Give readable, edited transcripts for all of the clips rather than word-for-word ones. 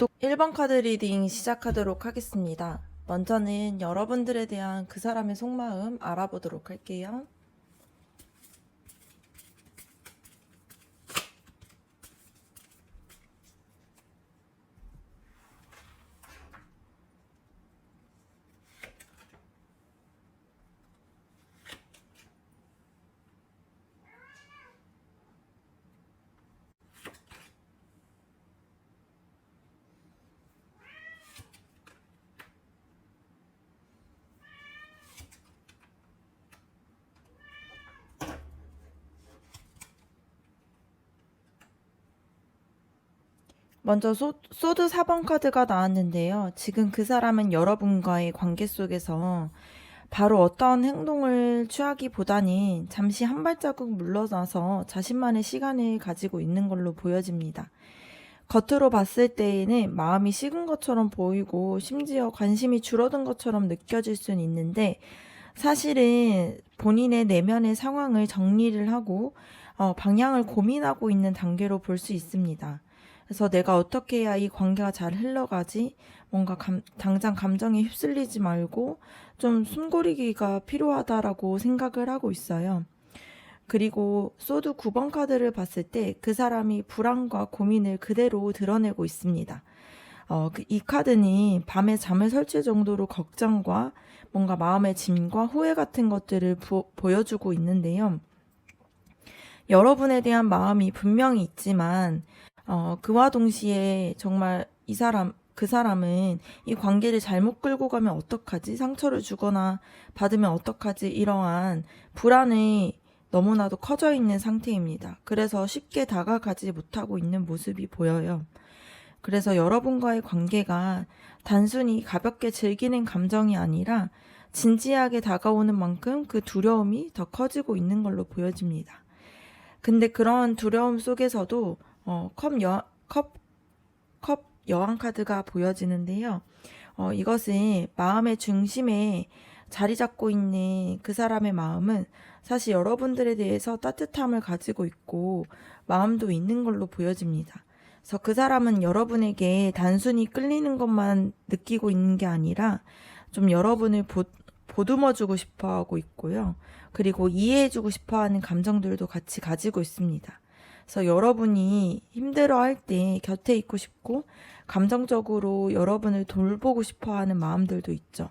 또 1번 카드 리딩 시작하도록 하겠습니다. 먼저는 여러분들에 대한 그 사람의 속마음 알아보도록 할게요. 먼저 소드 4번 카드가 나왔는데요. 지금 그 사람은 여러분과의 관계 속에서 바로 어떠한 행동을 취하기보다는 잠시 한 발자국 물러나서 자신만의 시간을 가지고 있는 걸로 보여집니다. 겉으로 봤을 때에는 마음이 식은 것처럼 보이고 심지어 관심이 줄어든 것처럼 느껴질 수는 있는데 사실은 본인의 내면의 상황을 정리를 하고 방향을 고민하고 있는 단계로 볼 수 있습니다. 그래서 내가 어떻게 해야 이 관계가 잘 흘러가지? 뭔가 당장 감정에 휩쓸리지 말고 좀 숨고르기가 필요하다라고 생각을 하고 있어요. 그리고 소드 9번 카드를 봤을 때 그 사람이 불안과 고민을 그대로 드러내고 있습니다. 이 카드는 밤에 잠을 설칠 정도로 걱정과 뭔가 마음의 짐과 후회 같은 것들을 보여주고 있는데요. 여러분에 대한 마음이 분명히 있지만 그와 동시에 정말 그 사람은 이 관계를 잘못 끌고 가면 어떡하지? 상처를 주거나 받으면 어떡하지? 이러한 불안이 너무나도 커져 있는 상태입니다. 그래서 쉽게 다가가지 못하고 있는 모습이 보여요. 그래서 여러분과의 관계가 단순히 가볍게 즐기는 감정이 아니라 진지하게 다가오는 만큼 그 두려움이 더 커지고 있는 걸로 보여집니다. 근데 그런 두려움 속에서도 컵 여왕 카드가 보여지는데요. 이것은 마음의 중심에 자리 잡고 있는 그 사람의 마음은 사실 여러분들에 대해서 따뜻함을 가지고 있고 마음도 있는 걸로 보여집니다. 그래서 그 사람은 여러분에게 단순히 끌리는 것만 느끼고 있는 게 아니라 좀 여러분을 보듬어주고 싶어 하고 있고요. 그리고 이해해주고 싶어 하는 감정들도 같이 가지고 있습니다. 그래서 여러분이 힘들어할 때 곁에 있고 싶고 감정적으로 여러분을 돌보고 싶어 하는 마음들도 있죠.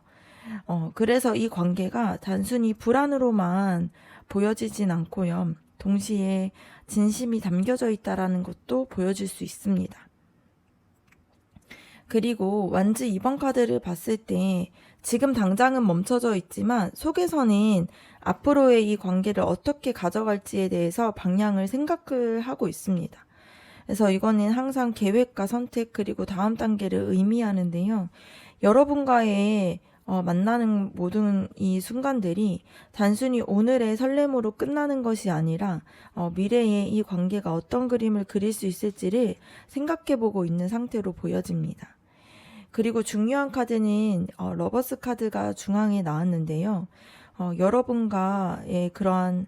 그래서 이 관계가 단순히 불안으로만 보여지진 않고요. 동시에 진심이 담겨져 있다라는 것도 보여줄 수 있습니다. 그리고 완즈 2번 카드를 봤을 때 지금 당장은 멈춰져 있지만 속에서는 앞으로의 이 관계를 어떻게 가져갈지에 대해서 방향을 생각을 하고 있습니다. 그래서 이거는 항상 계획과 선택 그리고 다음 단계를 의미하는데요. 여러분과의 만나는 모든 이 순간들이 단순히 오늘의 설렘으로 끝나는 것이 아니라 미래에 이 관계가 어떤 그림을 그릴 수 있을지를 생각해보고 있는 상태로 보여집니다. 그리고 중요한 카드는 러버스 카드가 중앙에 나왔는데요. 여러분과의 그러한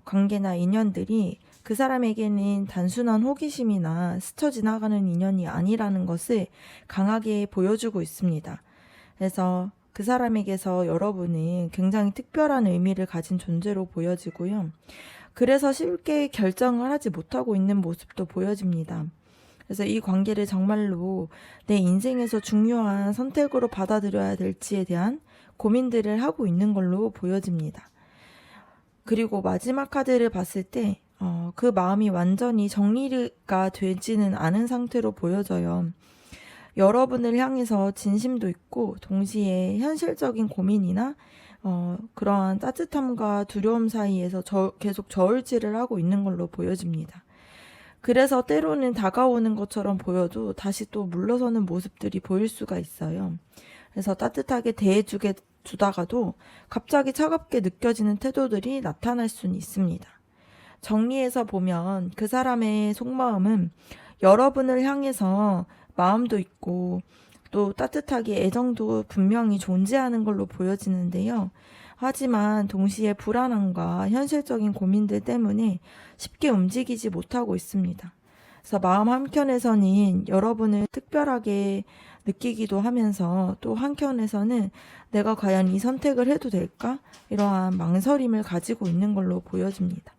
관계나 인연들이 그 사람에게는 단순한 호기심이나 스쳐 지나가는 인연이 아니라는 것을 강하게 보여주고 있습니다. 그래서 그 사람에게서 여러분은 굉장히 특별한 의미를 가진 존재로 보여지고요. 그래서 쉽게 결정을 하지 못하고 있는 모습도 보여집니다. 그래서 이 관계를 정말로 내 인생에서 중요한 선택으로 받아들여야 될지에 대한 고민들을 하고 있는 걸로 보여집니다. 그리고 마지막 카드를 봤을 때 그 마음이 완전히 정리가 되지는 않은 상태로 보여져요. 여러분을 향해서 진심도 있고 동시에 현실적인 고민이나 그러한 따뜻함과 두려움 사이에서 계속 저울질을 하고 있는 걸로 보여집니다. 그래서 때로는 다가오는 것처럼 보여도 다시 또 물러서는 모습들이 보일 수가 있어요. 그래서 따뜻하게 주다가도 갑자기 차갑게 느껴지는 태도들이 나타날 수는 있습니다. 정리해서 보면 그 사람의 속마음은 여러분을 향해서 마음도 있고 또 따뜻하게 애정도 분명히 존재하는 걸로 보여지는데요. 하지만 동시에 불안함과 현실적인 고민들 때문에 쉽게 움직이지 못하고 있습니다. 그래서 마음 한켠에서는 여러분을 특별하게 느끼기도 하면서 또 한켠에서는 내가 과연 이 선택을 해도 될까? 이러한 망설임을 가지고 있는 걸로 보여집니다.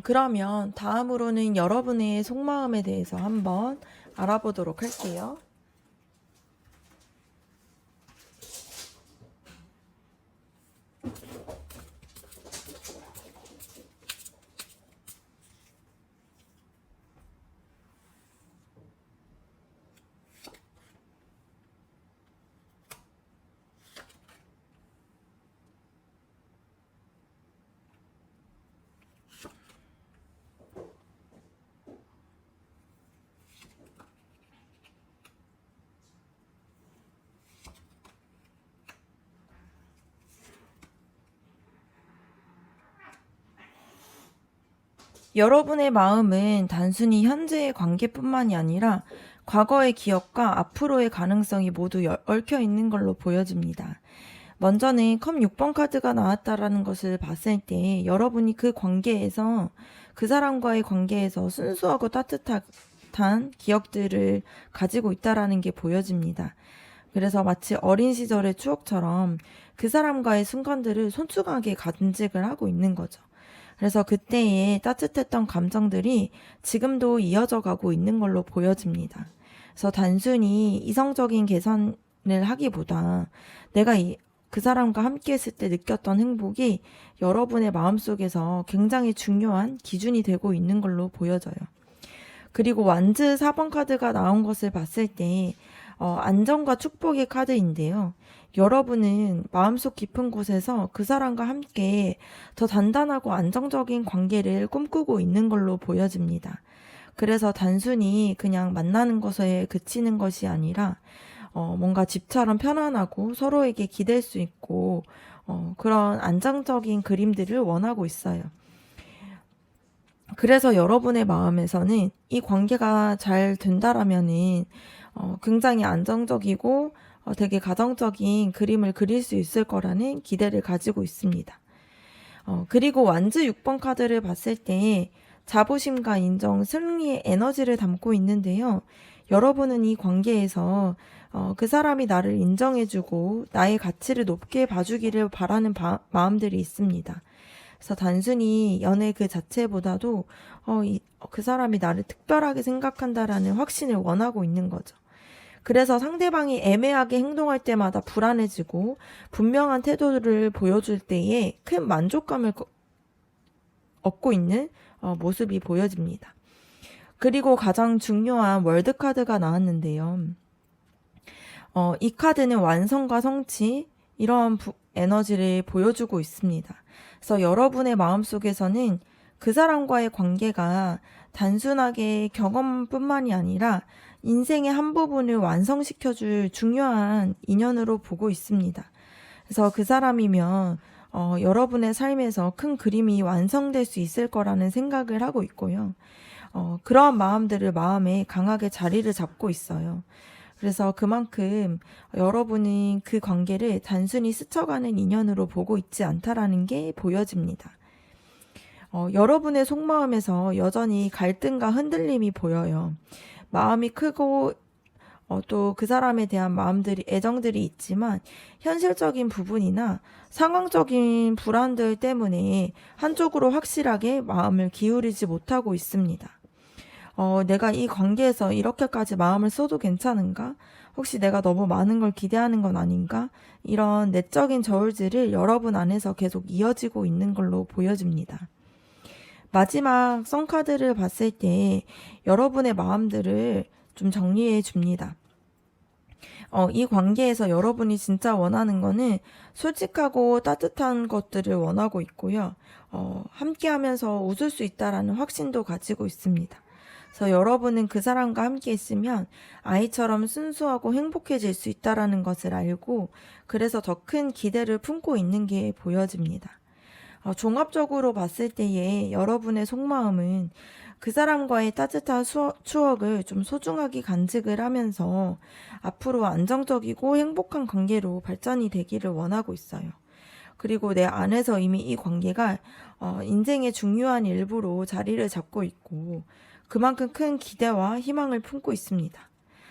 그러면 다음으로는 여러분의 속마음에 대해서 한번 알아보도록 할게요. 여러분의 마음은 단순히 현재의 관계뿐만이 아니라 과거의 기억과 앞으로의 가능성이 모두 얽혀 있는 걸로 보여집니다. 먼저는 컵 6번 카드가 나왔다라는 것을 봤을 때 여러분이 그 사람과의 관계에서 순수하고 따뜻한 기억들을 가지고 있다라는 게 보여집니다. 그래서 마치 어린 시절의 추억처럼 그 사람과의 순간들을 소중하게 간직을 하고 있는 거죠. 그래서 그때의 따뜻했던 감정들이 지금도 이어져 가고 있는 걸로 보여집니다. 그래서 단순히 이성적인 계산을 하기보다 내가 그 사람과 함께 했을 때 느꼈던 행복이 여러분의 마음속에서 굉장히 중요한 기준이 되고 있는 걸로 보여져요. 그리고 완즈 4번 카드가 나온 것을 봤을 때 안정과 축복의 카드인데요. 여러분은 마음속 깊은 곳에서 그 사람과 함께 더 단단하고 안정적인 관계를 꿈꾸고 있는 걸로 보여집니다. 그래서 단순히 그냥 만나는 것에 그치는 것이 아니라 뭔가 집처럼 편안하고 서로에게 기댈 수 있고 그런 안정적인 그림들을 원하고 있어요. 그래서 여러분의 마음에서는 이 관계가 잘 된다라면은 굉장히 안정적이고 되게 가정적인 그림을 그릴 수 있을 거라는 기대를 가지고 있습니다. 그리고 완즈 6번 카드를 봤을 때 자부심과 인정, 승리의 에너지를 담고 있는데요. 여러분은 이 관계에서 그 사람이 나를 인정해주고 나의 가치를 높게 봐주기를 바라는 마음들이 있습니다. 그래서 단순히 연애 그 자체보다도 그 사람이 나를 특별하게 생각한다라는 확신을 원하고 있는 거죠. 그래서 상대방이 애매하게 행동할 때마다 불안해지고 분명한 태도를 보여줄 때에 큰 만족감을 얻고 있는 모습이 보여집니다. 그리고 가장 중요한 월드카드가 나왔는데요. 이 카드는 완성과 성취, 이런 에너지를 보여주고 있습니다. 그래서 여러분의 마음속에서는 그 사람과의 관계가 단순하게 경험뿐만이 아니라 인생의 한 부분을 완성시켜줄 중요한 인연으로 보고 있습니다. 그래서 그 사람이면 여러분의 삶에서 큰 그림이 완성될 수 있을 거라는 생각을 하고 있고요. 그러한 마음들을 마음에 강하게 자리를 잡고 있어요. 그래서 그만큼 여러분은 그 관계를 단순히 스쳐가는 인연으로 보고 있지 않다라는 게 보여집니다. 여러분의 속마음에서 여전히 갈등과 흔들림이 보여요. 마음이 크고 또 그 사람에 대한 애정들이 있지만 현실적인 부분이나 상황적인 불안들 때문에 한쪽으로 확실하게 마음을 기울이지 못하고 있습니다. 내가 이 관계에서 이렇게까지 마음을 써도 괜찮은가? 혹시 내가 너무 많은 걸 기대하는 건 아닌가? 이런 내적인 저울질을 여러분 안에서 계속 이어지고 있는 걸로 보여집니다. 마지막 썬카드를 봤을 때 여러분의 마음들을 좀 정리해 줍니다. 이 관계에서 여러분이 진짜 원하는 거는 솔직하고 따뜻한 것들을 원하고 있고요. 함께 하면서 웃을 수 있다라는 확신도 가지고 있습니다. 그래서 여러분은 그 사람과 함께 있으면 아이처럼 순수하고 행복해질 수 있다라는 것을 알고 그래서 더 큰 기대를 품고 있는 게 보여집니다. 종합적으로 봤을 때에 여러분의 속마음은 그 사람과의 따뜻한 추억을 좀 소중하게 간직을 하면서 앞으로 안정적이고 행복한 관계로 발전이 되기를 원하고 있어요. 그리고 내 안에서 이미 이 관계가 인생의 중요한 일부로 자리를 잡고 있고 그만큼 큰 기대와 희망을 품고 있습니다.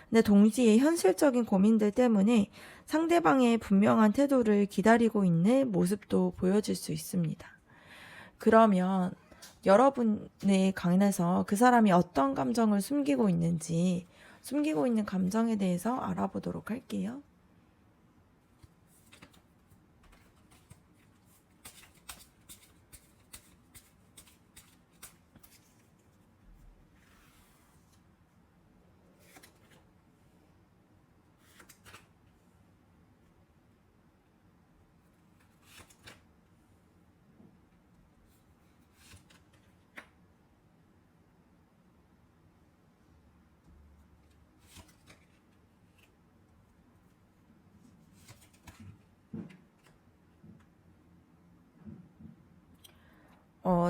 근데 동시에 현실적인 고민들 때문에 상대방의 분명한 태도를 기다리고 있는 모습도 보여질 수 있습니다. 그러면 여러분의 간에서 그 사람이 어떤 감정을 숨기고 있는지, 숨기고 있는 감정에 대해서 알아보도록 할게요.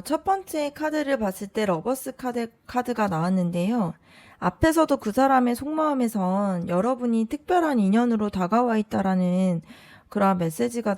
첫 번째 카드를 봤을 때 러버스 카드가 나왔는데요. 앞에서도 그 사람의 속마음에선 여러분이 특별한 인연으로 다가와 있다라는 그런 메시지가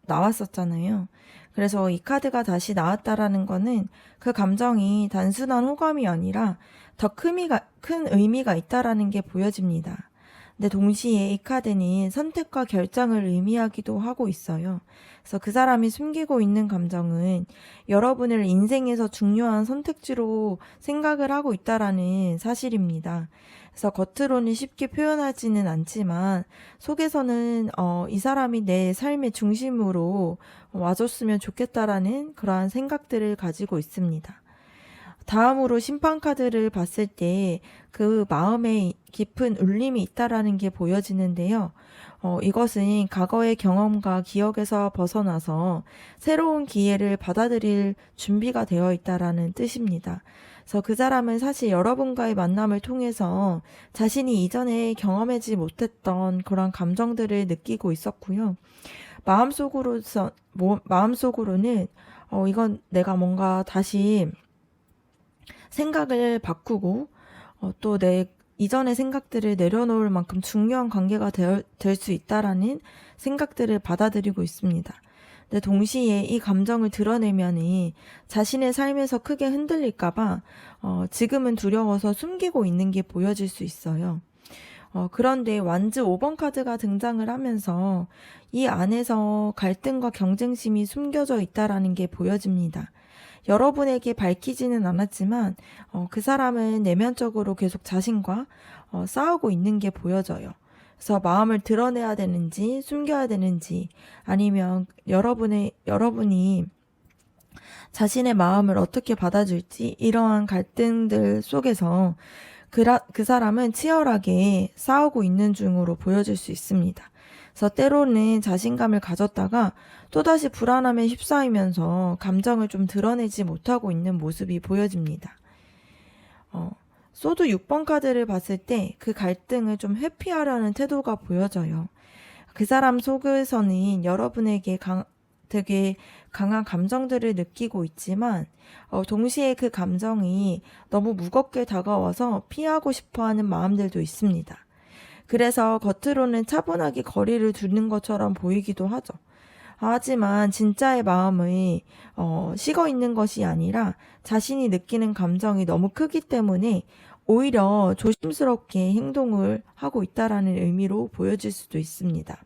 나왔었잖아요. 그래서 이 카드가 다시 나왔다라는 거는 그 감정이 단순한 호감이 아니라 더 큰 의미가 있다라는 게 보여집니다. 근데 동시에 이 카드는 선택과 결정을 의미하기도 하고 있어요. 그래서 그 사람이 숨기고 있는 감정은 여러분을 인생에서 중요한 선택지로 생각을 하고 있다라는 사실입니다. 그래서 겉으로는 쉽게 표현하지는 않지만 속에서는 이 사람이 내 삶의 중심으로 와줬으면 좋겠다라는 그러한 생각들을 가지고 있습니다. 다음으로 심판 카드를 봤을 때 그 마음에 깊은 울림이 있다라는 게 보여지는데요. 이것은 과거의 경험과 기억에서 벗어나서 새로운 기회를 받아들일 준비가 되어 있다라는 뜻입니다. 그래서 그 사람은 사실 여러분과의 만남을 통해서 자신이 이전에 경험하지 못했던 그런 감정들을 느끼고 있었고요. 마음속으로는 이건 내가 뭔가 다시 생각을 바꾸고 또 내 이전의 생각들을 내려놓을 만큼 중요한 관계가 될 수 있다라는 생각들을 받아들이고 있습니다. 근데 동시에 이 감정을 드러내면이 자신의 삶에서 크게 흔들릴까봐 지금은 두려워서 숨기고 있는 게 보여질 수 있어요. 그런데 완즈 5번 카드가 등장을 하면서 이 안에서 갈등과 경쟁심이 숨겨져 있다라는 게 보여집니다. 여러분에게 밝히지는 않았지만 그 사람은 내면적으로 계속 자신과 싸우고 있는 게 보여져요. 그래서 마음을 드러내야 되는지 숨겨야 되는지 아니면 여러분이 자신의 마음을 어떻게 받아줄지 이러한 갈등들 속에서 그 사람은 치열하게 싸우고 있는 중으로 보여질 수 있습니다. 그래서 때로는 자신감을 가졌다가 또다시 불안함에 휩싸이면서 감정을 좀 드러내지 못하고 있는 모습이 보여집니다. 소드 6번 카드를 봤을 때 그 갈등을 좀 회피하려는 태도가 보여져요. 그 사람 속에서는 여러분에게 되게 강한 감정들을 느끼고 있지만 동시에 그 감정이 너무 무겁게 다가와서 피하고 싶어하는 마음들도 있습니다. 그래서 겉으로는 차분하게 거리를 두는 것처럼 보이기도 하죠. 하지만 진짜의 마음이 식어 있는 것이 아니라 자신이 느끼는 감정이 너무 크기 때문에 오히려 조심스럽게 행동을 하고 있다라는 의미로 보여질 수도 있습니다.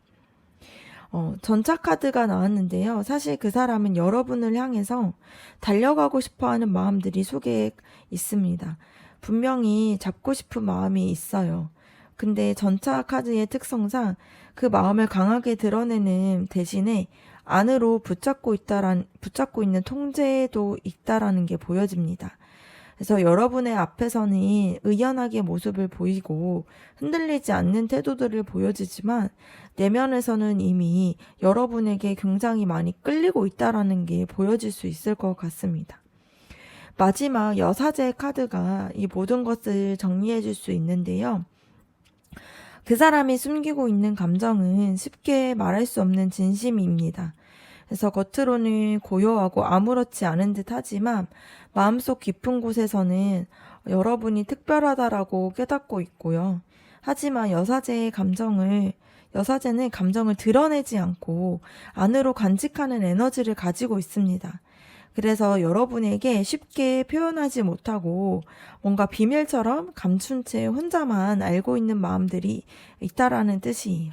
전차 카드가 나왔는데요. 사실 그 사람은 여러분을 향해서 달려가고 싶어 하는 마음들이 속에 있습니다. 분명히 잡고 싶은 마음이 있어요. 근데 전차 카드의 특성상 그 마음을 강하게 드러내는 대신에 안으로 붙잡고 있는 통제도 있다라는 게 보여집니다. 그래서 여러분의 앞에서는 의연하게 모습을 보이고 흔들리지 않는 태도들을 보여주지만 내면에서는 이미 여러분에게 굉장히 많이 끌리고 있다라는 게 보여질 수 있을 것 같습니다. 마지막 여사제 카드가 이 모든 것을 정리해 줄 수 있는데요. 그 사람이 숨기고 있는 감정은 쉽게 말할 수 없는 진심입니다. 그래서 겉으로는 고요하고 아무렇지 않은 듯 하지만 마음속 깊은 곳에서는 여러분이 특별하다라고 깨닫고 있고요. 하지만 여사제는 감정을 드러내지 않고 안으로 간직하는 에너지를 가지고 있습니다. 그래서 여러분에게 쉽게 표현하지 못하고 뭔가 비밀처럼 감춘 채 혼자만 알고 있는 마음들이 있다라는 뜻이에요.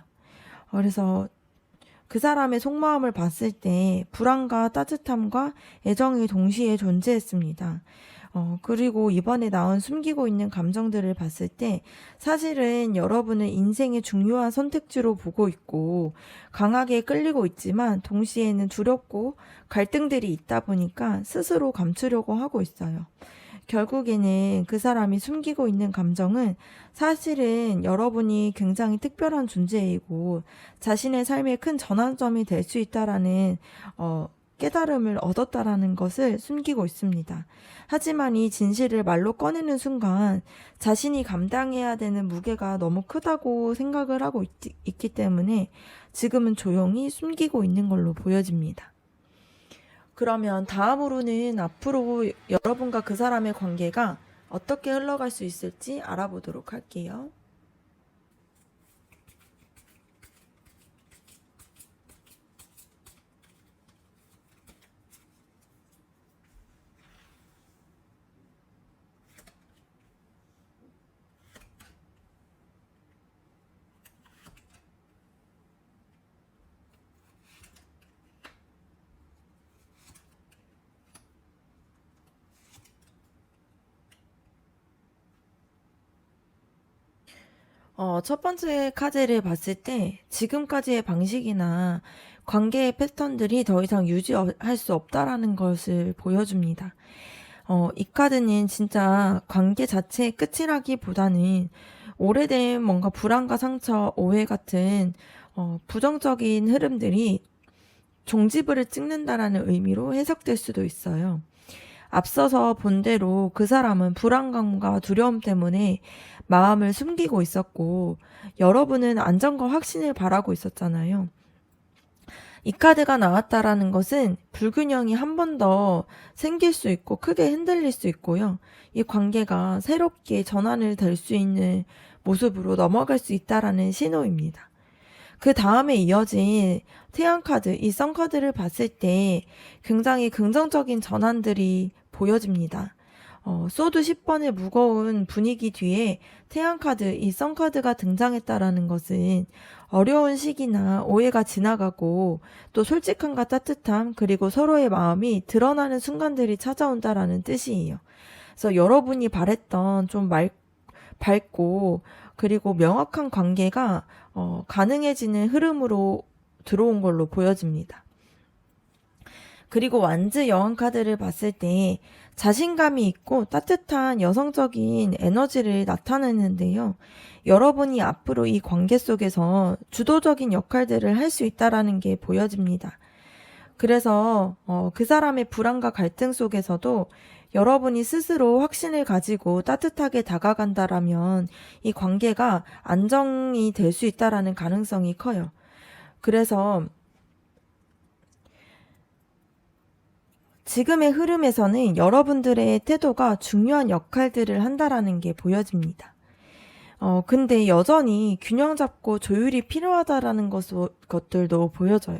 그래서 그 사람의 속마음을 봤을 때 불안과 따뜻함과 애정이 동시에 존재했습니다. 그리고 이번에 나온 숨기고 있는 감정들을 봤을 때 사실은 여러분은 인생의 중요한 선택지로 보고 있고 강하게 끌리고 있지만 동시에는 두렵고 갈등들이 있다 보니까 스스로 감추려고 하고 있어요. 결국에는 그 사람이 숨기고 있는 감정은 사실은 여러분이 굉장히 특별한 존재이고 자신의 삶의 큰 전환점이 될 수 있다라는 깨달음을 얻었다라는 것을 숨기고 있습니다. 하지만 이 진실을 말로 꺼내는 순간 자신이 감당해야 되는 무게가 너무 크다고 생각을 하고 있기 때문에 지금은 조용히 숨기고 있는 걸로 보여집니다. 그러면 다음으로는 앞으로 여러분과 그 사람의 관계가 어떻게 흘러갈 수 있을지 알아보도록 할게요. 첫 번째 카드를 봤을 때 지금까지의 방식이나 관계의 패턴들이 더 이상 유지할 수 없다라는 것을 보여줍니다. 이 카드는 진짜 관계 자체의 끝이라기보다는 오래된 뭔가 불안과 상처, 오해 같은 부정적인 흐름들이 종지부를 찍는다라는 의미로 해석될 수도 있어요. 앞서서 본 대로 그 사람은 불안감과 두려움 때문에 마음을 숨기고 있었고 여러분은 안정과 확신을 바라고 있었잖아요. 이 카드가 나왔다라는 것은 불균형이 한 번 더 생길 수 있고 크게 흔들릴 수 있고요. 이 관계가 새롭게 전환을 될 수 있는 모습으로 넘어갈 수 있다라는 신호입니다. 그 다음에 이어진 태양 카드, 이 선 카드를 봤을 때 굉장히 긍정적인 전환들이 보여집니다. 소드 10번의 무거운 분위기 뒤에 태양 카드, 이 선 카드가 등장했다라는 것은 어려운 시기나 오해가 지나가고 또 솔직함과 따뜻함 그리고 서로의 마음이 드러나는 순간들이 찾아온다라는 뜻이에요. 그래서 여러분이 바랬던 좀 밝고 그리고 명확한 관계가 가능해지는 흐름으로 들어온 걸로 보여집니다. 그리고 완즈 여왕 카드를 봤을 때 자신감이 있고 따뜻한 여성적인 에너지를 나타내는데요. 여러분이 앞으로 이 관계 속에서 주도적인 역할들을 할 수 있다라는 게 보여집니다. 그래서 그 사람의 불안과 갈등 속에서도 여러분이 스스로 확신을 가지고 따뜻하게 다가간다라면 이 관계가 안정이 될 수 있다라는 가능성이 커요. 그래서 지금의 흐름에서는 여러분들의 태도가 중요한 역할들을 한다라는 게 보여집니다. 근데 여전히 균형 잡고 조율이 필요하다라는 것들도 보여져요.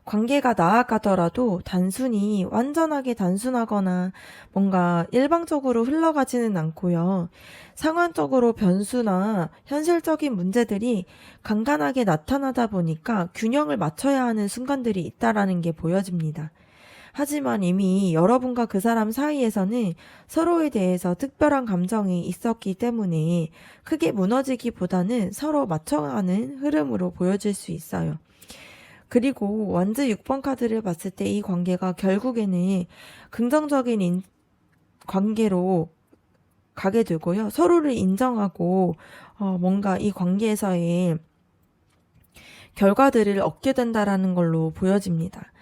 관계가 나아가더라도 단순히 완전하게 단순하거나 뭔가 일방적으로 흘러가지는 않고요. 상황적으로 변수나 현실적인 문제들이 간간하게 나타나다 보니까 균형을 맞춰야 하는 순간들이 있다라는 게 보여집니다. 하지만 이미 여러분과 그 사람 사이에서는 서로에 대해서 특별한 감정이 있었기 때문에 크게 무너지기보다는 서로 맞춰가는 흐름으로 보여질 수 있어요. 그리고 완즈 6번 카드를 봤을 때 이 관계가 결국에는 긍정적인 관계로 가게 되고요. 서로를 인정하고 뭔가 이 관계에서의 결과들을 얻게 된다라는 걸로 보여집니다.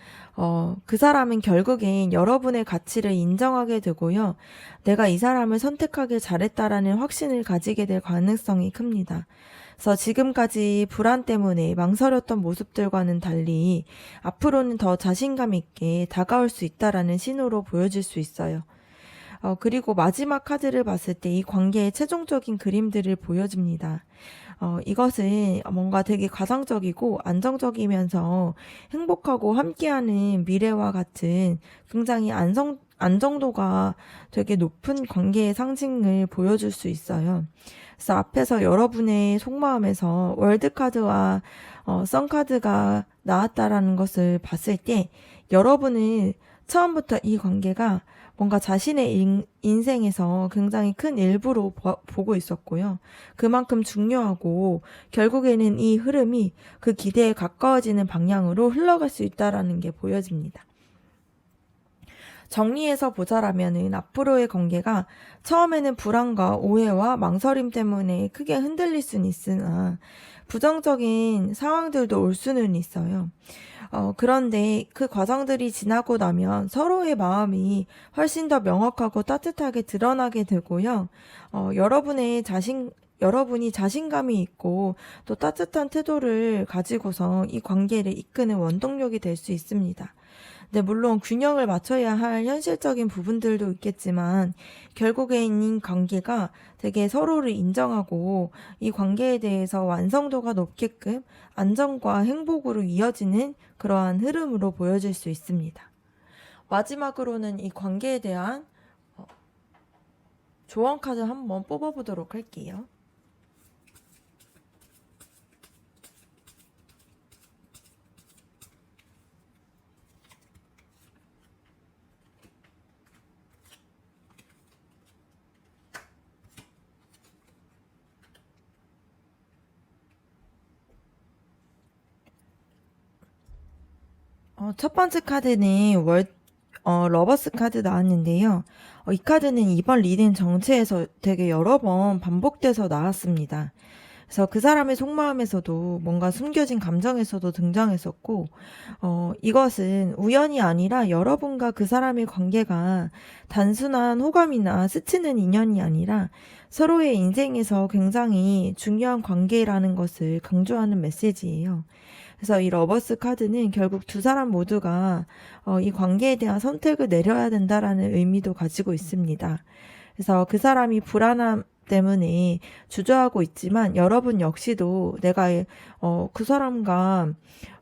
그 사람은 결국엔 여러분의 가치를 인정하게 되고요. 내가 이 사람을 선택하길 잘했다라는 확신을 가지게 될 가능성이 큽니다. 그래서 지금까지 불안 때문에 망설였던 모습들과는 달리 앞으로는 더 자신감 있게 다가올 수 있다라는 신호로 보여질 수 있어요. 그리고 마지막 카드를 봤을 때 이 관계의 최종적인 그림들을 보여줍니다. 이것은 뭔가 되게 가상적이고 안정적이면서 행복하고 함께하는 미래와 같은 굉장히 안정도가 되게 높은 관계의 상징을 보여줄 수 있어요. 그래서 앞에서 여러분의 속마음에서 월드카드와 선카드가 나왔다라는 것을 봤을 때 여러분은 처음부터 이 관계가 뭔가 자신의 인생에서 굉장히 큰 일부로 보고 있었고요. 그만큼 중요하고 결국에는 이 흐름이 그 기대에 가까워지는 방향으로 흘러갈 수 있다라는 게 보여집니다. 정리해서 보자라면은 앞으로의 관계가 처음에는 불안과 오해와 망설임 때문에 크게 흔들릴 수는 있으나 부정적인 상황들도 올 수는 있어요. 그런데 그 과정들이 지나고 나면 서로의 마음이 훨씬 더 명확하고 따뜻하게 드러나게 되고요. 여러분이 자신감이 있고 또 따뜻한 태도를 가지고서 이 관계를 이끄는 원동력이 될 수 있습니다. 네, 물론 균형을 맞춰야 할 현실적인 부분들도 있겠지만 결국에는 관계가 되게 서로를 인정하고 이 관계에 대해서 완성도가 높게끔 안정과 행복으로 이어지는 그러한 흐름으로 보여질 수 있습니다. 마지막으로는 이 관계에 대한 조언 카드 한번 뽑아보도록 할게요. 첫 번째 카드는 러버스 카드 나왔는데요. 이 카드는 이번 리딩 정체에서 되게 여러 번 반복돼서 나왔습니다. 그래서 그 사람의 속마음에서도 뭔가 숨겨진 감정에서도 등장했었고, 이것은 우연이 아니라 여러분과 그 사람의 관계가 단순한 호감이나 스치는 인연이 아니라 서로의 인생에서 굉장히 중요한 관계라는 것을 강조하는 메시지예요. 그래서 이 러버스 카드는 결국 두 사람 모두가 이 관계에 대한 선택을 내려야 된다라는 의미도 가지고 있습니다. 그래서 그 사람이 불안함 때문에 주저하고 있지만 여러분 역시도 내가 그 사람과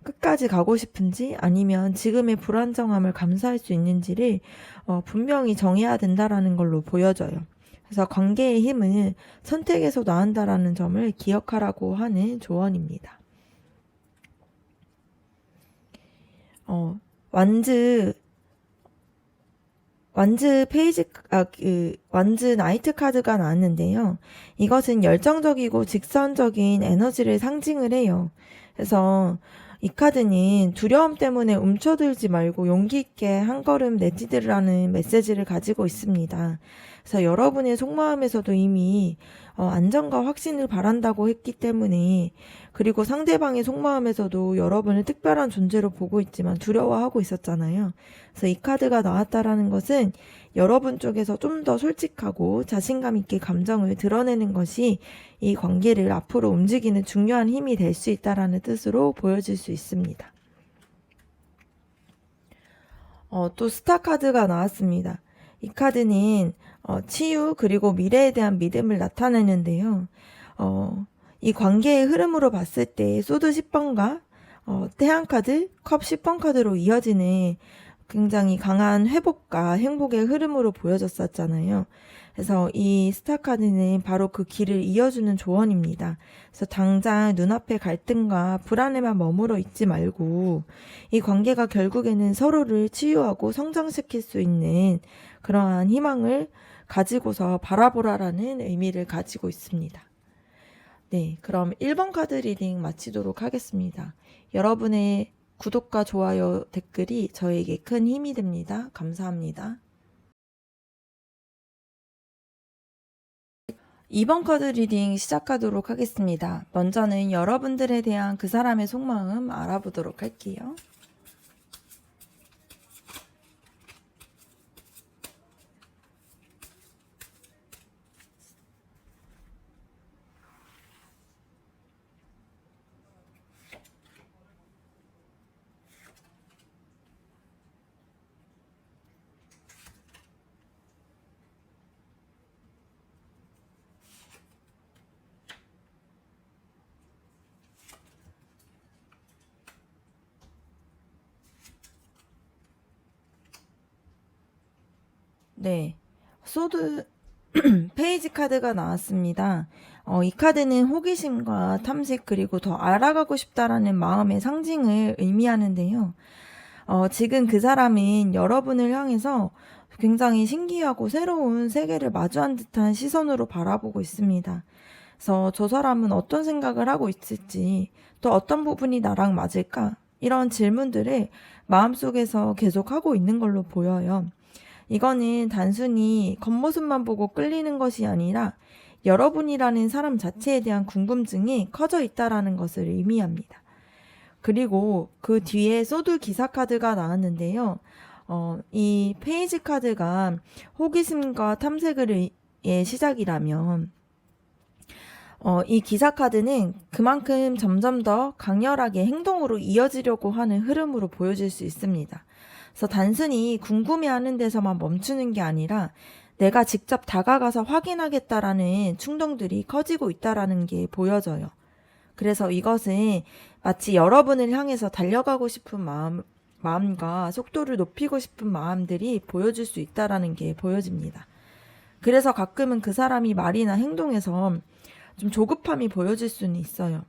끝까지 가고 싶은지 아니면 지금의 불안정함을 감수할 수 있는지를 분명히 정해야 된다라는 걸로 보여져요. 그래서 관계의 힘은 선택에서 나온다라는 점을 기억하라고 하는 조언입니다. 완즈 나이트 카드가 나왔는데요. 이것은 열정적이고 직선적인 에너지를 상징을 해요. 그래서 이 카드는 두려움 때문에 움츠들지 말고 용기 있게 한 걸음 내디디라는 메시지를 가지고 있습니다. 그래서 여러분의 속마음에서도 이미 안정과 확신을 바란다고 했기 때문에 그리고 상대방의 속마음에서도 여러분을 특별한 존재로 보고 있지만 두려워하고 있었잖아요. 그래서 이 카드가 나왔다라는 것은 여러분 쪽에서 좀 더 솔직하고 자신감 있게 감정을 드러내는 것이 이 관계를 앞으로 움직이는 중요한 힘이 될 수 있다라는 뜻으로 보여질 수 있습니다. 또 스타 카드가 나왔습니다. 이 카드는 치유 그리고 미래에 대한 믿음을 나타내는데요. 이 관계의 흐름으로 봤을 때 소드 10번과 태양카드, 컵 10번 카드로 이어지는 굉장히 강한 회복과 행복의 흐름으로 보여졌었잖아요. 그래서 이 스타카드는 바로 그 길을 이어주는 조언입니다. 그래서 당장 눈앞의 갈등과 불안에만 머물러 있지 말고 이 관계가 결국에는 서로를 치유하고 성장시킬 수 있는 그러한 희망을 가지고서 바라보라라는 의미를 가지고 있습니다. 네, 그럼 1번 카드 리딩 마치도록 하겠습니다. 여러분의 구독과 좋아요, 댓글이 저에게 큰 힘이 됩니다. 감사합니다. 2번 카드 리딩 시작하도록 하겠습니다. 먼저는 여러분들에 대한 그 사람의 속마음 알아보도록 할게요. 네, 소드 페이지 카드가 나왔습니다. 이 카드는 호기심과 탐색 그리고 더 알아가고 싶다라는 마음의 상징을 의미하는데요. 지금 그 사람은 여러분을 향해서 굉장히 신기하고 새로운 세계를 마주한 듯한 시선으로 바라보고 있습니다. 그래서 저 사람은 어떤 생각을 하고 있을지, 또 어떤 부분이 나랑 맞을까? 이런 질문들을 마음속에서 계속 하고 있는 걸로 보여요. 이거는 단순히 겉모습만 보고 끌리는 것이 아니라 여러분이라는 사람 자체에 대한 궁금증이 커져 있다라는 것을 의미합니다. 그리고 그 뒤에 소드 기사 카드가 나왔는데요. 이 페이지 카드가 호기심과 탐색의 시작이라면, 이 기사 카드는 그만큼 점점 더 강렬하게 행동으로 이어지려고 하는 흐름으로 보여질 수 있습니다. 그래서 단순히 궁금해하는 데서만 멈추는 게 아니라 내가 직접 다가가서 확인하겠다라는 충동들이 커지고 있다라는 게 보여져요. 그래서 이것은 마치 여러분을 향해서 달려가고 싶은 마음과 속도를 높이고 싶은 마음들이 보여줄 수 있다라는 게 보여집니다. 그래서 가끔은 그 사람이 말이나 행동에서 좀 조급함이 보여질 수는 있어요.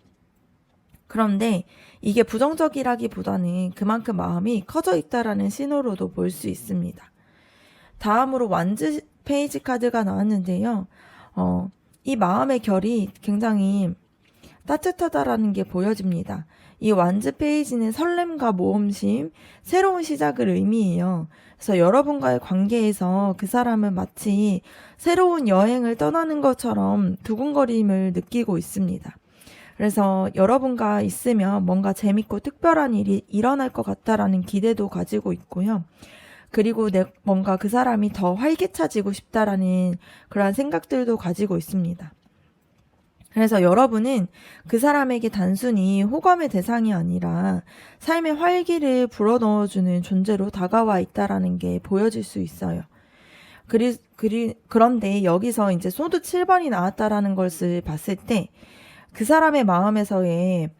그런데 이게 부정적이라기보다는 그만큼 마음이 커져 있다라는 신호로도 볼 수 있습니다. 다음으로 완즈 페이지 카드가 나왔는데요. 이 마음의 결이 굉장히 따뜻하다라는 게 보여집니다. 이 완즈 페이지는 설렘과 모험심, 새로운 시작을 의미해요. 그래서 여러분과의 관계에서 그 사람은 마치 새로운 여행을 떠나는 것처럼 두근거림을 느끼고 있습니다. 그래서 여러분과 있으면 뭔가 재밌고 특별한 일이 일어날 것 같다라는 기대도 가지고 있고요. 그리고 뭔가 그 사람이 더 활기차지고 싶다라는 그런 생각들도 가지고 있습니다. 그래서 여러분은 그 사람에게 단순히 호감의 대상이 아니라 삶의 활기를 불어넣어주는 존재로 다가와 있다라는 게 보여질 수 있어요. 그런데 여기서 이제 소드 7번이 나왔다라는 것을 봤을 때 그 사람의 마음에서의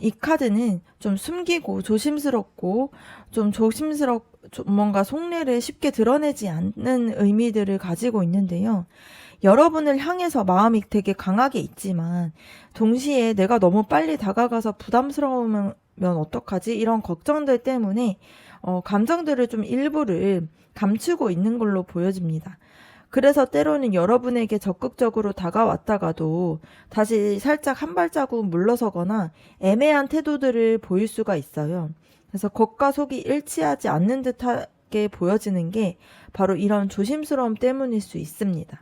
이 카드는 좀 숨기고 조심스럽고 뭔가 속내를 쉽게 드러내지 않는 의미들을 가지고 있는데요. 여러분을 향해서 마음이 되게 강하게 있지만 동시에 내가 너무 빨리 다가가서 부담스러우면 어떡하지? 이런 걱정들 때문에 감정들을 좀 일부를 감추고 있는 걸로 보여집니다. 그래서 때로는 여러분에게 적극적으로 다가왔다가도 다시 살짝 한 발자국 물러서거나 애매한 태도들을 보일 수가 있어요. 그래서 겉과 속이 일치하지 않는 듯하게 보여지는 게 바로 이런 조심스러움 때문일 수 있습니다.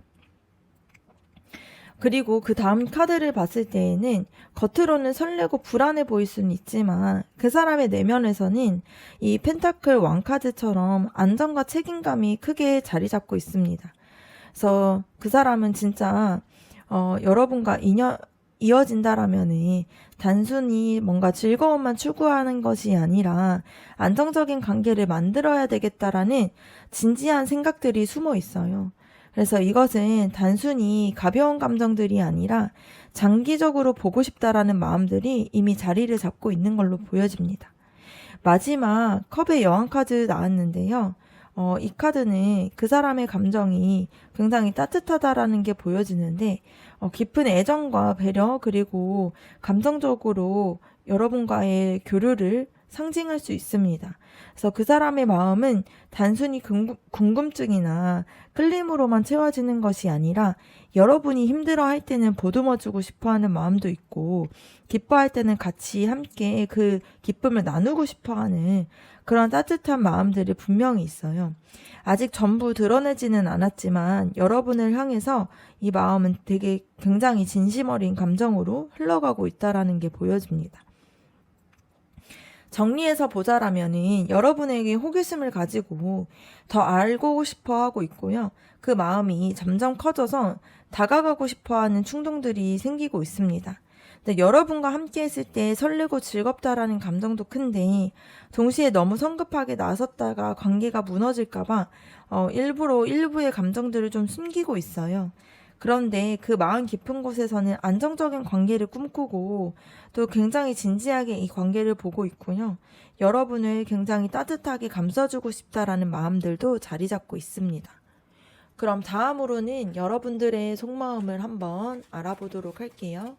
그리고 그 다음 카드를 봤을 때에는 겉으로는 설레고 불안해 보일 수는 있지만 그 사람의 내면에서는 이 펜타클 왕 카드처럼 안정과 책임감이 크게 자리 잡고 있습니다. 그래서 그 사람은 진짜 여러분과 이어진다라면은 단순히 뭔가 즐거움만 추구하는 것이 아니라 안정적인 관계를 만들어야 되겠다라는 진지한 생각들이 숨어 있어요. 그래서 이것은 단순히 가벼운 감정들이 아니라 장기적으로 보고 싶다라는 마음들이 이미 자리를 잡고 있는 걸로 보여집니다. 마지막 컵의 여왕 카드 나왔는데요. 이 카드는 그 사람의 감정이 굉장히 따뜻하다라는 게 보여지는데, 깊은 애정과 배려, 그리고 감정적으로 여러분과의 교류를 상징할 수 있습니다. 그래서 그 사람의 마음은 단순히 궁금증이나 끌림으로만 채워지는 것이 아니라 여러분이 힘들어할 때는 보듬어주고 싶어하는 마음도 있고, 기뻐할 때는 같이 함께 그 기쁨을 나누고 싶어하는 그런 따뜻한 마음들이 분명히 있어요. 아직 전부 드러내지는 않았지만 여러분을 향해서 이 마음은 되게 굉장히 진심 어린 감정으로 흘러가고 있다라는 게 보여집니다. 정리해서 보자라면은 여러분에게 호기심을 가지고 더 알고 싶어 하고 있고요. 그 마음이 점점 커져서 다가가고 싶어 하는 충동들이 생기고 있습니다. 근데 여러분과 함께 했을 때 설레고 즐겁다라는 감정도 큰데, 동시에 너무 성급하게 나섰다가 관계가 무너질까봐 일부러 일부의 감정들을 좀 숨기고 있어요. 그런데 그 마음 깊은 곳에서는 안정적인 관계를 꿈꾸고 또 굉장히 진지하게 이 관계를 보고 있고요. 여러분을 굉장히 따뜻하게 감싸주고 싶다라는 마음들도 자리 잡고 있습니다. 그럼 다음으로는 여러분들의 속마음을 한번 알아보도록 할게요.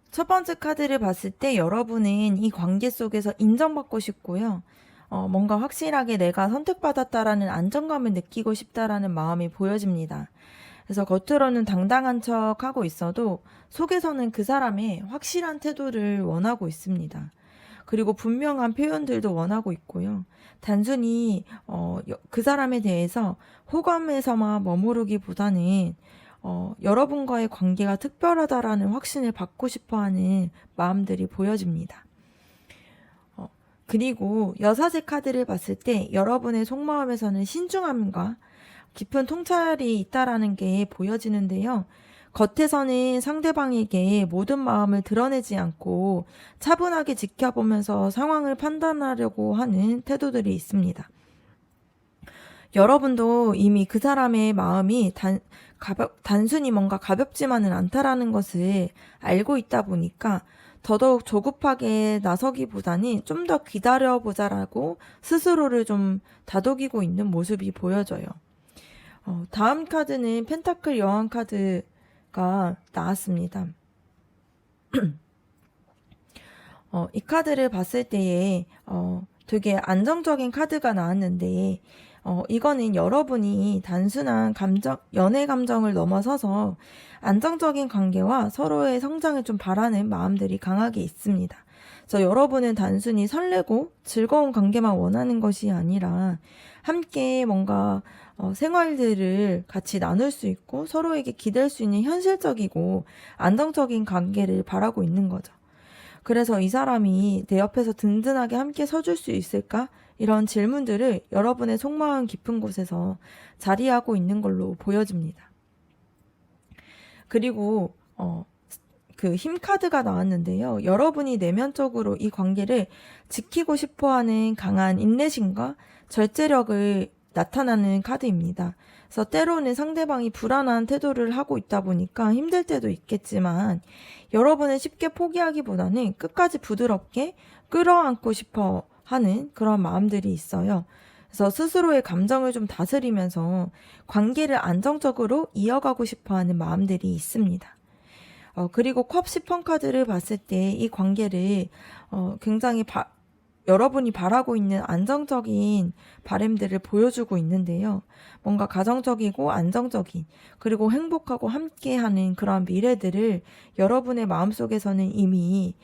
첫 번째 카드를 봤을 때 여러분은 이 관계 속에서 인정받고 싶고요. 뭔가 확실하게 내가 선택받았다라는 안정감을 느끼고 싶다라는 마음이 보여집니다. 그래서 겉으로는 당당한 척 하고 있어도 속에서는 그 사람의 확실한 태도를 원하고 있습니다. 그리고 분명한 표현들도 원하고 있고요. 단순히 그 사람에 대해서 호감에서만 머무르기보다는 여러분과의 관계가 특별하다라는 확신을 받고 싶어하는 마음들이 보여집니다. 그리고 여사제 카드를 봤을 때 여러분의 속마음에서는 신중함과 깊은 통찰이 있다라는 게 보여지는데요. 겉에서는 상대방에게 모든 마음을 드러내지 않고 차분하게 지켜보면서 상황을 판단하려고 하는 태도들이 있습니다. 여러분도 이미 그 사람의 마음이 단순히 뭔가 가볍지만은 않다라는 것을 알고 있다 보니까 더더욱 조급하게 나서기보다는 좀 더 기다려보자라고 스스로를 좀 다독이고 있는 모습이 보여져요. 다음 카드는 펜타클 여왕 카드가 나왔습니다. 이 카드를 봤을 때에 되게 안정적인 카드가 나왔는데, 이거는 여러분이 단순한 연애 감정을 넘어서서 안정적인 관계와 서로의 성장을 좀 바라는 마음들이 강하게 있습니다. 그래서 여러분은 단순히 설레고 즐거운 관계만 원하는 것이 아니라 함께 뭔가 생활들을 같이 나눌 수 있고 서로에게 기댈 수 있는 현실적이고 안정적인 관계를 바라고 있는 거죠. 그래서 이 사람이 내 옆에서 든든하게 함께 서줄 수 있을까? 이런 질문들을 여러분의 속마음 깊은 곳에서 자리하고 있는 걸로 보여집니다. 그리고 그 힘 카드가 나왔는데요. 여러분이 내면적으로 이 관계를 지키고 싶어하는 강한 인내심과 절제력을 나타나는 카드입니다. 그래서 때로는 상대방이 불안한 태도를 하고 있다 보니까 힘들 때도 있겠지만 여러분은 쉽게 포기하기보다는 끝까지 부드럽게 끌어안고 싶어 하는 그런 마음들이 있어요. 그래서 스스로의 감정을 좀 다스리면서 관계를 안정적으로 이어가고 싶어 하는 마음들이 있습니다. 그리고 컵 10번 카드를 봤을 때 이 관계를 굉장히 여러분이 바라고 있는 안정적인 바람들을 보여주고 있는데요. 뭔가 가정적이고 안정적인 그리고 행복하고 함께하는 그런 미래들을 여러분의 마음속에서는 이미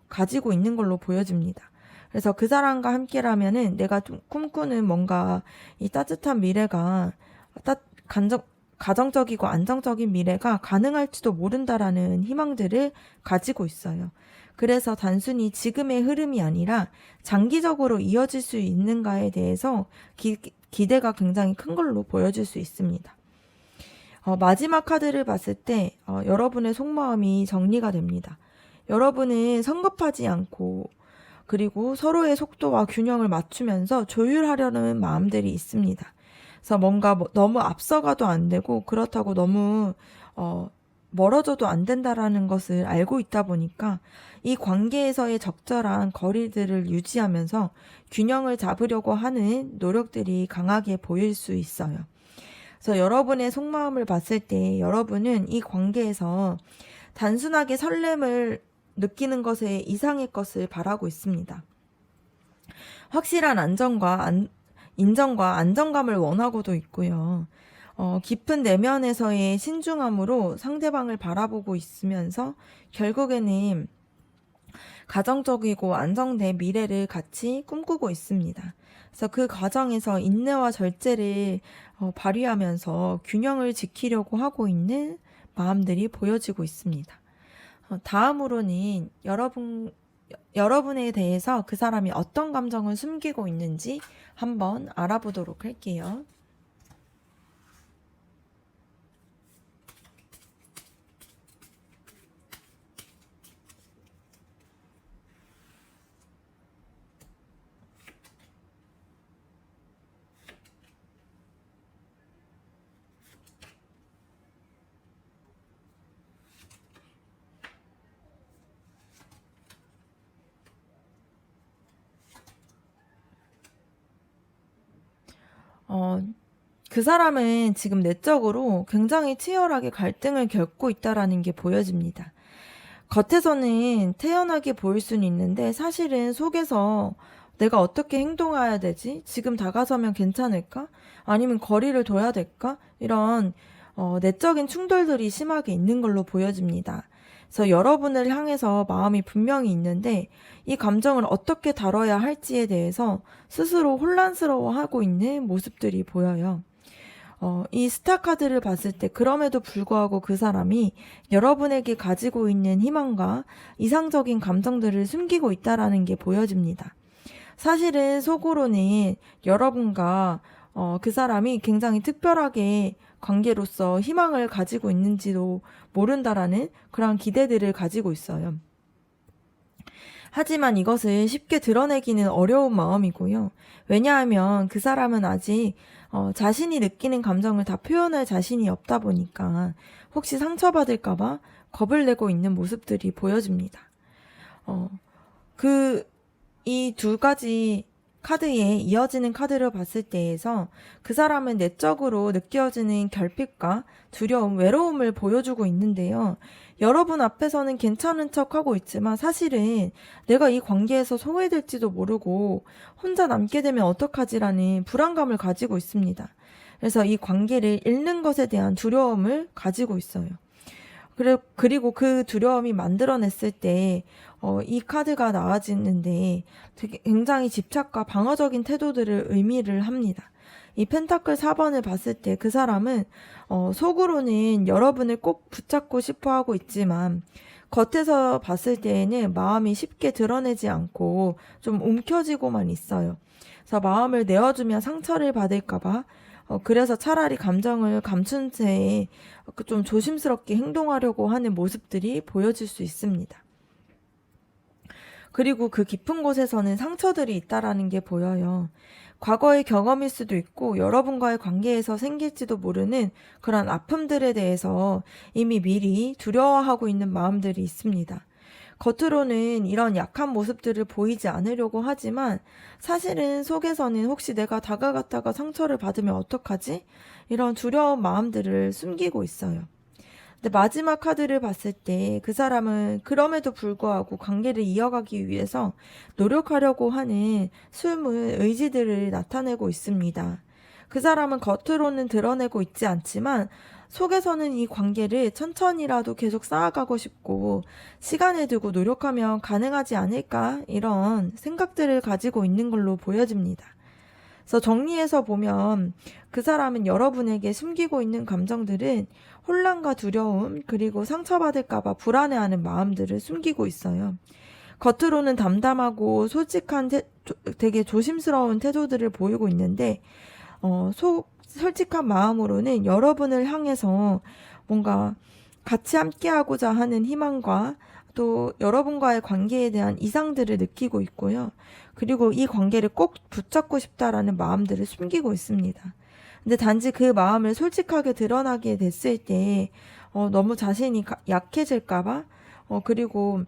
가지고 있는 걸로 보여집니다. 그래서 그 사람과 함께라면은 내가 꿈꾸는 뭔가 이 따뜻한 미래가 가정적이고 안정적인 미래가 가능할지도 모른다라는 희망들을 가지고 있어요. 그래서 단순히 지금의 흐름이 아니라 장기적으로 이어질 수 있는가에 대해서 기대가 굉장히 큰 걸로 보여질 수 있습니다. 마지막 카드를 봤을 때 여러분의 속마음이 정리가 됩니다. 여러분은 성급하지 않고 그리고 서로의 속도와 균형을 맞추면서 조율하려는 마음들이 있습니다. 그래서 뭔가 너무 앞서가도 안 되고 그렇다고 너무 멀어져도 안 된다라는 것을 알고 있다 보니까 이 관계에서의 적절한 거리들을 유지하면서 균형을 잡으려고 하는 노력들이 강하게 보일 수 있어요. 그래서 여러분의 속마음을 봤을 때 여러분은 이 관계에서 단순하게 설렘을 느끼는 것에 이상의 것을 바라고 있습니다. 확실한 인정과 안정감을 원하고도 있고요. 깊은 내면에서의 신중함으로 상대방을 바라보고 있으면서 결국에는 가정적이고 안정된 미래를 같이 꿈꾸고 있습니다. 그래서 그 과정에서 인내와 절제를 발휘하면서 균형을 지키려고 하고 있는 마음들이 보여지고 있습니다. 다음으로는 여러분에 대해서 그 사람이 어떤 감정을 숨기고 있는지 한번 알아보도록 할게요. 그 사람은 지금 내적으로 굉장히 치열하게 갈등을 겪고 있다라는 게 보여집니다. 겉에서는 태연하게 보일 수는 있는데 사실은 속에서 내가 어떻게 행동해야 되지? 지금 다가서면 괜찮을까? 아니면 거리를 둬야 될까? 이런 내적인 충돌들이 심하게 있는 걸로 보여집니다. 그래서 여러분을 향해서 마음이 분명히 있는데 이 감정을 어떻게 다뤄야 할지에 대해서 스스로 혼란스러워하고 있는 모습들이 보여요. 이 스타 카드를 봤을 때 그럼에도 불구하고 그 사람이 여러분에게 가지고 있는 희망과 이상적인 감정들을 숨기고 있다라는 게 보여집니다. 사실은 속으로는 여러분과 그 사람이 굉장히 특별하게 관계로서 희망을 가지고 있는지도 모른다라는 그런 기대들을 가지고 있어요. 하지만 이것을 쉽게 드러내기는 어려운 마음이고요. 왜냐하면 그 사람은 아직 자신이 느끼는 감정을 다 표현할 자신이 없다 보니까 혹시 상처받을까봐 겁을 내고 있는 모습들이 보여집니다. 이 두 가지 카드에 이어지는 카드를 봤을 때에서 그 사람은 내적으로 느껴지는 결핍과 두려움, 외로움을 보여주고 있는데요. 여러분 앞에서는 괜찮은 척 하고 있지만 사실은 내가 이 관계에서 소외될지도 모르고 혼자 남게 되면 어떡하지라는 불안감을 가지고 있습니다. 그래서 이 관계를 잃는 것에 대한 두려움을 가지고 있어요. 그리고 그 두려움이 만들어냈을 때 이 카드가 나와지는데 되게 굉장히 집착과 방어적인 태도들을 의미를 합니다. 이 펜타클 4번을 봤을 때 그 사람은 속으로는 여러분을 꼭 붙잡고 싶어 하고 있지만 겉에서 봤을 때에는 마음이 쉽게 드러내지 않고 좀 움켜쥐고만 있어요. 그래서 마음을 내어주면 상처를 받을까봐 그래서 차라리 감정을 감춘 채 좀 조심스럽게 행동하려고 하는 모습들이 보여질 수 있습니다. 그리고 그 깊은 곳에서는 상처들이 있다라는 게 보여요. 과거의 경험일 수도 있고 여러분과의 관계에서 생길지도 모르는 그런 아픔들에 대해서 이미 미리 두려워하고 있는 마음들이 있습니다. 겉으로는 이런 약한 모습들을 보이지 않으려고 하지만 사실은 속에서는 혹시 내가 다가갔다가 상처를 받으면 어떡하지? 이런 두려운 마음들을 숨기고 있어요. 근데 마지막 카드를 봤을 때 그 사람은 그럼에도 불구하고 관계를 이어가기 위해서 노력하려고 하는 숨은 의지들을 나타내고 있습니다. 그 사람은 겉으로는 드러내고 있지 않지만 속에서는 이 관계를 천천히라도 계속 쌓아가고 싶고 시간을 두고 노력하면 가능하지 않을까 이런 생각들을 가지고 있는 걸로 보여집니다. 그래서 정리해서 보면 그 사람은 여러분에게 숨기고 있는 감정들은 혼란과 두려움 그리고 상처받을까봐 불안해하는 마음들을 숨기고 있어요. 겉으로는 담담하고 솔직한 되게 조심스러운 태도들을 보이고 있는데 솔직한 마음으로는 여러분을 향해서 뭔가 같이 함께하고자 하는 희망과 또 여러분과의 관계에 대한 이상들을 느끼고 있고요. 그리고 이 관계를 꼭 붙잡고 싶다라는 마음들을 숨기고 있습니다. 근데 단지 그 마음을 솔직하게 드러나게 됐을 때 너무 자신이 약해질까봐 그리고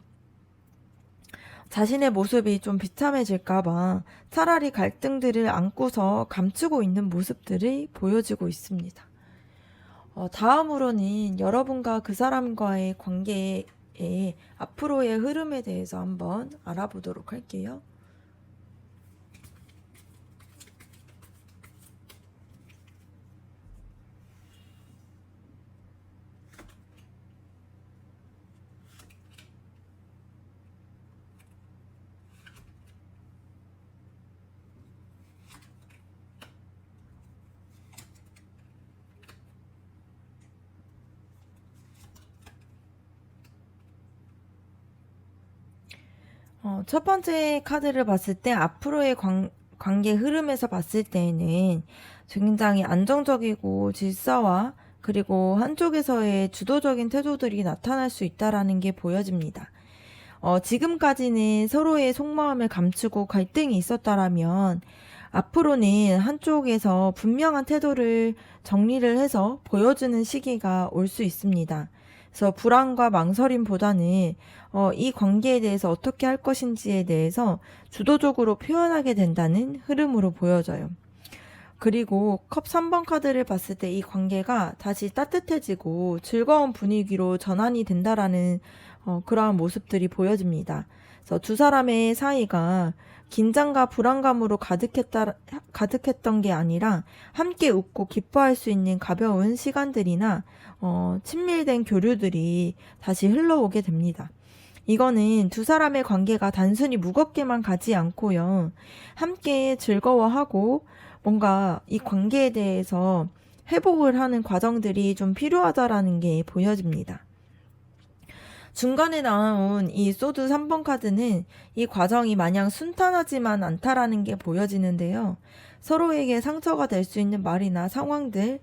자신의 모습이 좀 비참해질까봐 차라리 갈등들을 안고서 감추고 있는 모습들이 보여지고 있습니다. 다음으로는 여러분과 그 사람과의 관계의 앞으로의 흐름에 대해서 한번 알아보도록 할게요. 첫 번째 카드를 봤을 때 앞으로의 관계 흐름에서 봤을 때에는 굉장히 안정적이고 질서와 그리고 한쪽에서의 주도적인 태도들이 나타날 수 있다라는 게 보여집니다. 지금까지는 서로의 속마음을 감추고 갈등이 있었다라면 앞으로는 한쪽에서 분명한 태도를 정리를 해서 보여주는 시기가 올 수 있습니다. 그래서 불안과 망설임보다는 이 관계에 대해서 어떻게 할 것인지에 대해서 주도적으로 표현하게 된다는 흐름으로 보여져요. 그리고 컵 3번 카드를 봤을 때 이 관계가 다시 따뜻해지고 즐거운 분위기로 전환이 된다라는 그러한 모습들이 보여집니다. 그래서 두 사람의 사이가 긴장과 불안감으로 가득했던 게 아니라 함께 웃고 기뻐할 수 있는 가벼운 시간들이나 친밀된 교류들이 다시 흘러오게 됩니다. 이거는 두 사람의 관계가 단순히 무겁게만 가지 않고요. 함께 즐거워하고 뭔가 이 관계에 대해서 회복을 하는 과정들이 좀 필요하다라는 게 보여집니다. 중간에 나온 이 소드 3번 카드는 이 과정이 마냥 순탄하지만 않다라는 게 보여지는데요. 서로에게 상처가 될 수 있는 말이나 상황들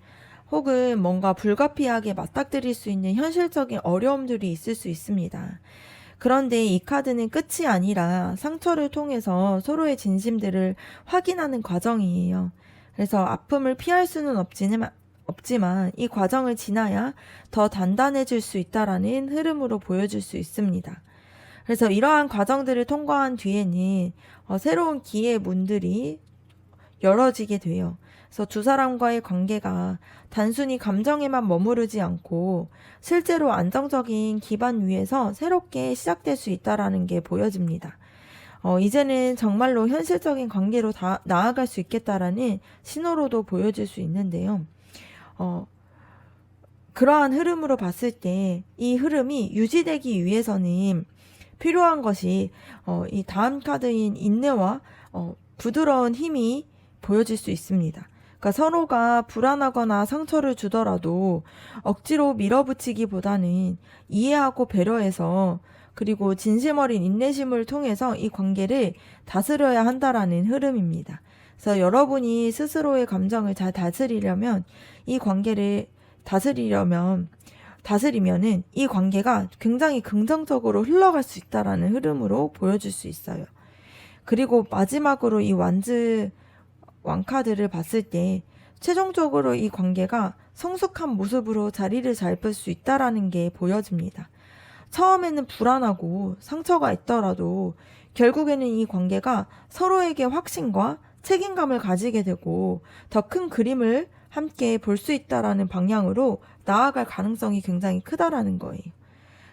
혹은 뭔가 불가피하게 맞닥뜨릴 수 있는 현실적인 어려움들이 있을 수 있습니다. 그런데 이 카드는 끝이 아니라 상처를 통해서 서로의 진심들을 확인하는 과정이에요. 그래서 아픔을 피할 수는 없지만 이 과정을 지나야 더 단단해질 수 있다라는 흐름으로 보여줄 수 있습니다. 그래서 이러한 과정들을 통과한 뒤에는 새로운 기회의 문들이 열어지게 돼요. 그래서 두 사람과의 관계가 단순히 감정에만 머무르지 않고 실제로 안정적인 기반 위에서 새롭게 시작될 수 있다라는 게 보여집니다. 이제는 정말로 현실적인 관계로 나아갈 수 있겠다라는 신호로도 보여질 수 있는데요. 그러한 흐름으로 봤을 때 이 흐름이 유지되기 위해서는 필요한 것이 이 다음 카드인 인내와 부드러운 힘이 보여질 수 있습니다. 그러니까 서로가 불안하거나 상처를 주더라도 억지로 밀어붙이기보다는 이해하고 배려해서 그리고 진심 어린 인내심을 통해서 이 관계를 다스려야 한다라는 흐름입니다. 그래서 여러분이 스스로의 감정을 잘 다스리려면 이 관계를 다스리면은 이 관계가 굉장히 긍정적으로 흘러갈 수 있다라는 흐름으로 보여줄 수 있어요. 그리고 마지막으로 이 왕카드를 봤을 때 최종적으로 이 관계가 성숙한 모습으로 자리를 잡을 수 있다라는 게 보여집니다. 처음에는 불안하고 상처가 있더라도 결국에는 이 관계가 서로에게 확신과 책임감을 가지게 되고 더 큰 그림을 함께 볼 수 있다라는 방향으로 나아갈 가능성이 굉장히 크다라는 거예요.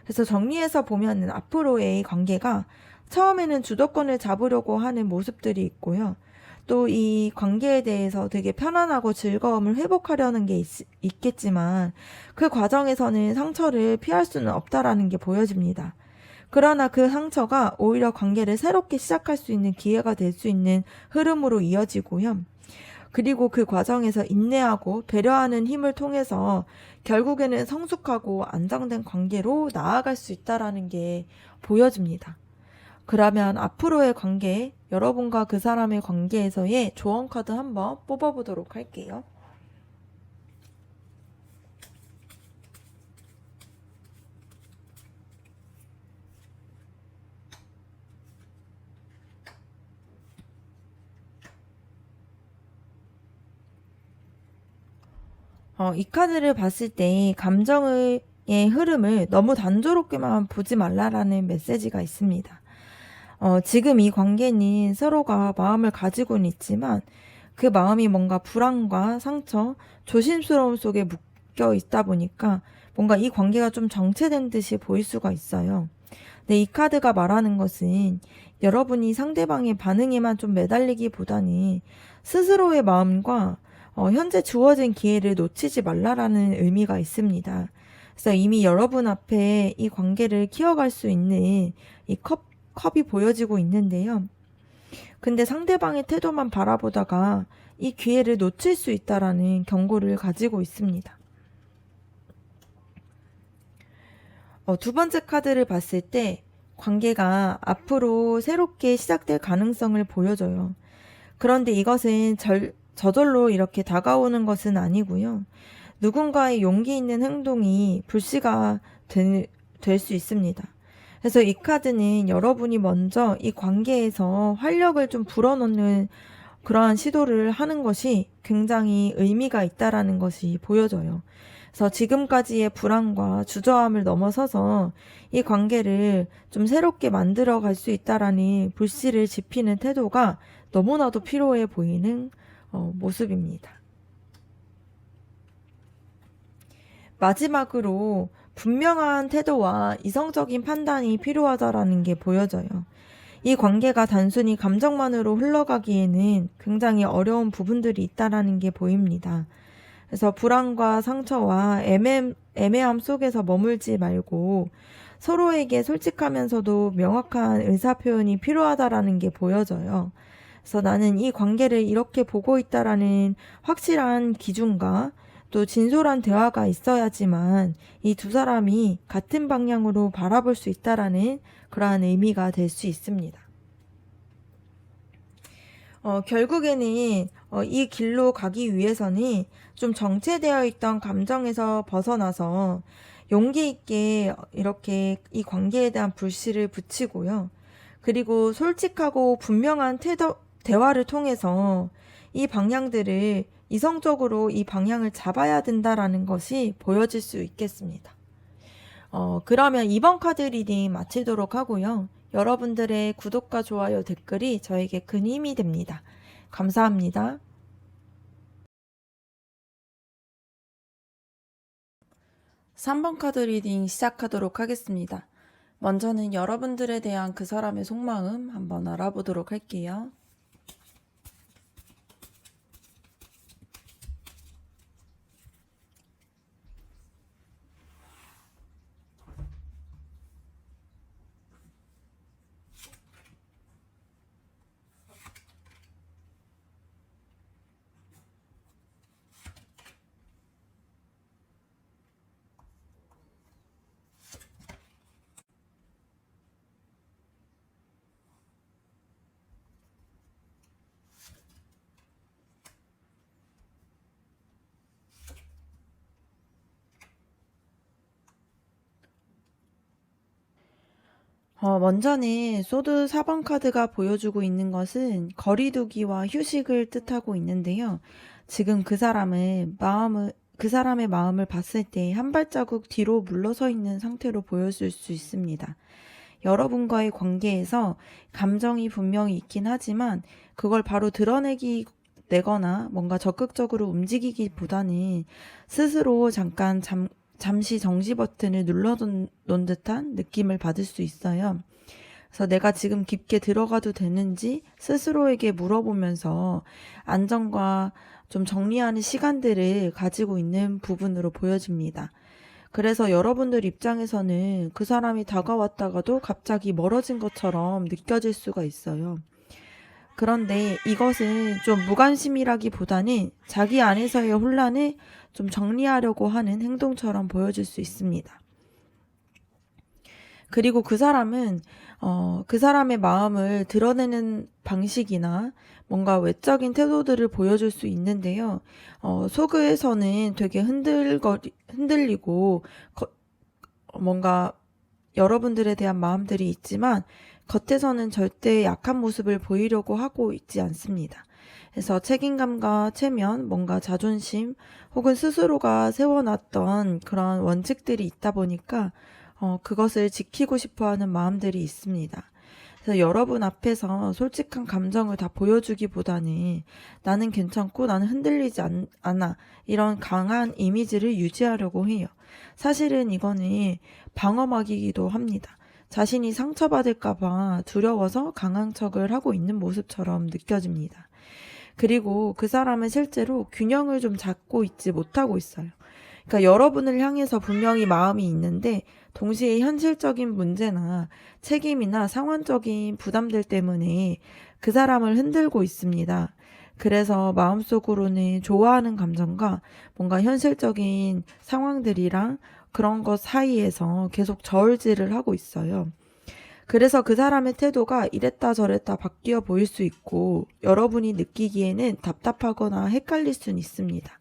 그래서 정리해서 보면은 앞으로의 관계가 처음에는 주도권을 잡으려고 하는 모습들이 있고요. 또 이 관계에 대해서 되게 편안하고 즐거움을 회복하려는 게 있겠지만 그 과정에서는 상처를 피할 수는 없다라는 게 보여집니다. 그러나 그 상처가 오히려 관계를 새롭게 시작할 수 있는 기회가 될 수 있는 흐름으로 이어지고요. 그리고 그 과정에서 인내하고 배려하는 힘을 통해서 결국에는 성숙하고 안정된 관계로 나아갈 수 있다라는 게 보여집니다. 그러면 앞으로의 관계, 여러분과 그 사람의 관계에서의 조언 카드 한번 뽑아보도록 할게요. 이 카드를 봤을 때 감정의 흐름을 너무 단조롭게만 보지 말라라는 메시지가 있습니다. 지금 이 관계는 서로가 마음을 가지고는 있지만 그 마음이 뭔가 불안과 상처, 조심스러움 속에 묶여 있다 보니까 뭔가 이 관계가 좀 정체된 듯이 보일 수가 있어요. 근데 이 카드가 말하는 것은 여러분이 상대방의 반응에만 좀 매달리기보다는 스스로의 마음과 현재 주어진 기회를 놓치지 말라라는 의미가 있습니다. 그래서 이미 여러분 앞에 이 관계를 키워갈 수 있는 이 컵이 보여지고 있는데요. 근데 상대방의 태도만 바라보다가 이 기회를 놓칠 수 있다라는 경고를 가지고 있습니다. 두 번째 카드를 봤을 때 관계가 앞으로 새롭게 시작될 가능성을 보여줘요. 그런데 이것은 저절로 이렇게 다가오는 것은 아니고요. 누군가의 용기 있는 행동이 불씨가 될 수 있습니다. 그래서 이 카드는 여러분이 먼저 이 관계에서 활력을 좀 불어넣는 그러한 시도를 하는 것이 굉장히 의미가 있다라는 것이 보여져요. 그래서 지금까지의 불안과 주저함을 넘어서서 이 관계를 좀 새롭게 만들어 갈 수 있다라는 불씨를 지피는 태도가 너무나도 필요해 보이는 모습입니다. 마지막으로 분명한 태도와 이성적인 판단이 필요하다라는 게 보여져요. 이 관계가 단순히 감정만으로 흘러가기에는 굉장히 어려운 부분들이 있다라는 게 보입니다. 그래서 불안과 상처와 애매함 속에서 머물지 말고 서로에게 솔직하면서도 명확한 의사표현이 필요하다라는 게 보여져요. 그래서 나는 이 관계를 이렇게 보고 있다라는 확실한 기준과 또 진솔한 대화가 있어야지만 이 두 사람이 같은 방향으로 바라볼 수 있다라는 그러한 의미가 될 수 있습니다. 결국에는 이 길로 가기 위해서는 좀 정체되어 있던 감정에서 벗어나서 용기 있게 이렇게 이 관계에 대한 불씨를 붙이고요. 그리고 솔직하고 분명한 대화를 통해서 이 방향들을 이성적으로 이 방향을 잡아야 된다라는 것이 보여질 수 있겠습니다. 그러면 이번 카드 리딩 마치도록 하고요. 여러분들의 구독과 좋아요, 댓글이 저에게 큰 힘이 됩니다. 감사합니다. 3번 카드 리딩 시작하도록 하겠습니다. 먼저는 여러분들에 대한 그 사람의 속마음 한번 알아보도록 할게요. 먼저는 소드 4번 카드가 보여주고 있는 것은 거리두기와 휴식을 뜻하고 있는데요. 지금 그 사람의 마음을 봤을 때 한 발자국 뒤로 물러서 있는 상태로 보여질 수 있습니다. 여러분과의 관계에서 감정이 분명히 있긴 하지만 그걸 바로 내거나 뭔가 적극적으로 움직이기보다는 스스로 잠시 정지 버튼을 눌러놓은 듯한 느낌을 받을 수 있어요. 그래서 내가 지금 깊게 들어가도 되는지 스스로에게 물어보면서 안정과 좀 정리하는 시간들을 가지고 있는 부분으로 보여집니다. 그래서 여러분들 입장에서는 그 사람이 다가왔다가도 갑자기 멀어진 것처럼 느껴질 수가 있어요. 그런데 이것은 좀 무관심이라기보다는 자기 안에서의 혼란을 좀 정리하려고 하는 행동처럼 보여질 수 있습니다. 그리고 그 사람은 그 사람의 마음을 드러내는 방식이나 뭔가 외적인 태도들을 보여줄 수 있는데요. 속에서는 되게 흔들리고 뭔가 여러분들에 대한 마음들이 있지만 겉에서는 절대 약한 모습을 보이려고 하고 있지 않습니다. 그래서 책임감과 체면, 뭔가 자존심 혹은 스스로가 세워놨던 그런 원칙들이 있다 보니까 그것을 지키고 싶어하는 마음들이 있습니다. 그래서 여러분 앞에서 솔직한 감정을 다 보여주기보다는 나는 괜찮고 나는 흔들리지 않아 이런 강한 이미지를 유지하려고 해요. 사실은 이거는 방어막이기도 합니다. 자신이 상처받을까봐 두려워서 강한 척을 하고 있는 모습처럼 느껴집니다. 그리고 그 사람은 실제로 균형을 좀 잡고 있지 못하고 있어요. 그러니까 여러분을 향해서 분명히 마음이 있는데 동시에 현실적인 문제나 책임이나 상황적인 부담들 때문에 그 사람을 흔들고 있습니다. 그래서 마음속으로는 좋아하는 감정과 뭔가 현실적인 상황들이랑 그런 것 사이에서 계속 저울질을 하고 있어요. 그래서 그 사람의 태도가 이랬다 저랬다 바뀌어 보일 수 있고 여러분이 느끼기에는 답답하거나 헷갈릴 수는 있습니다.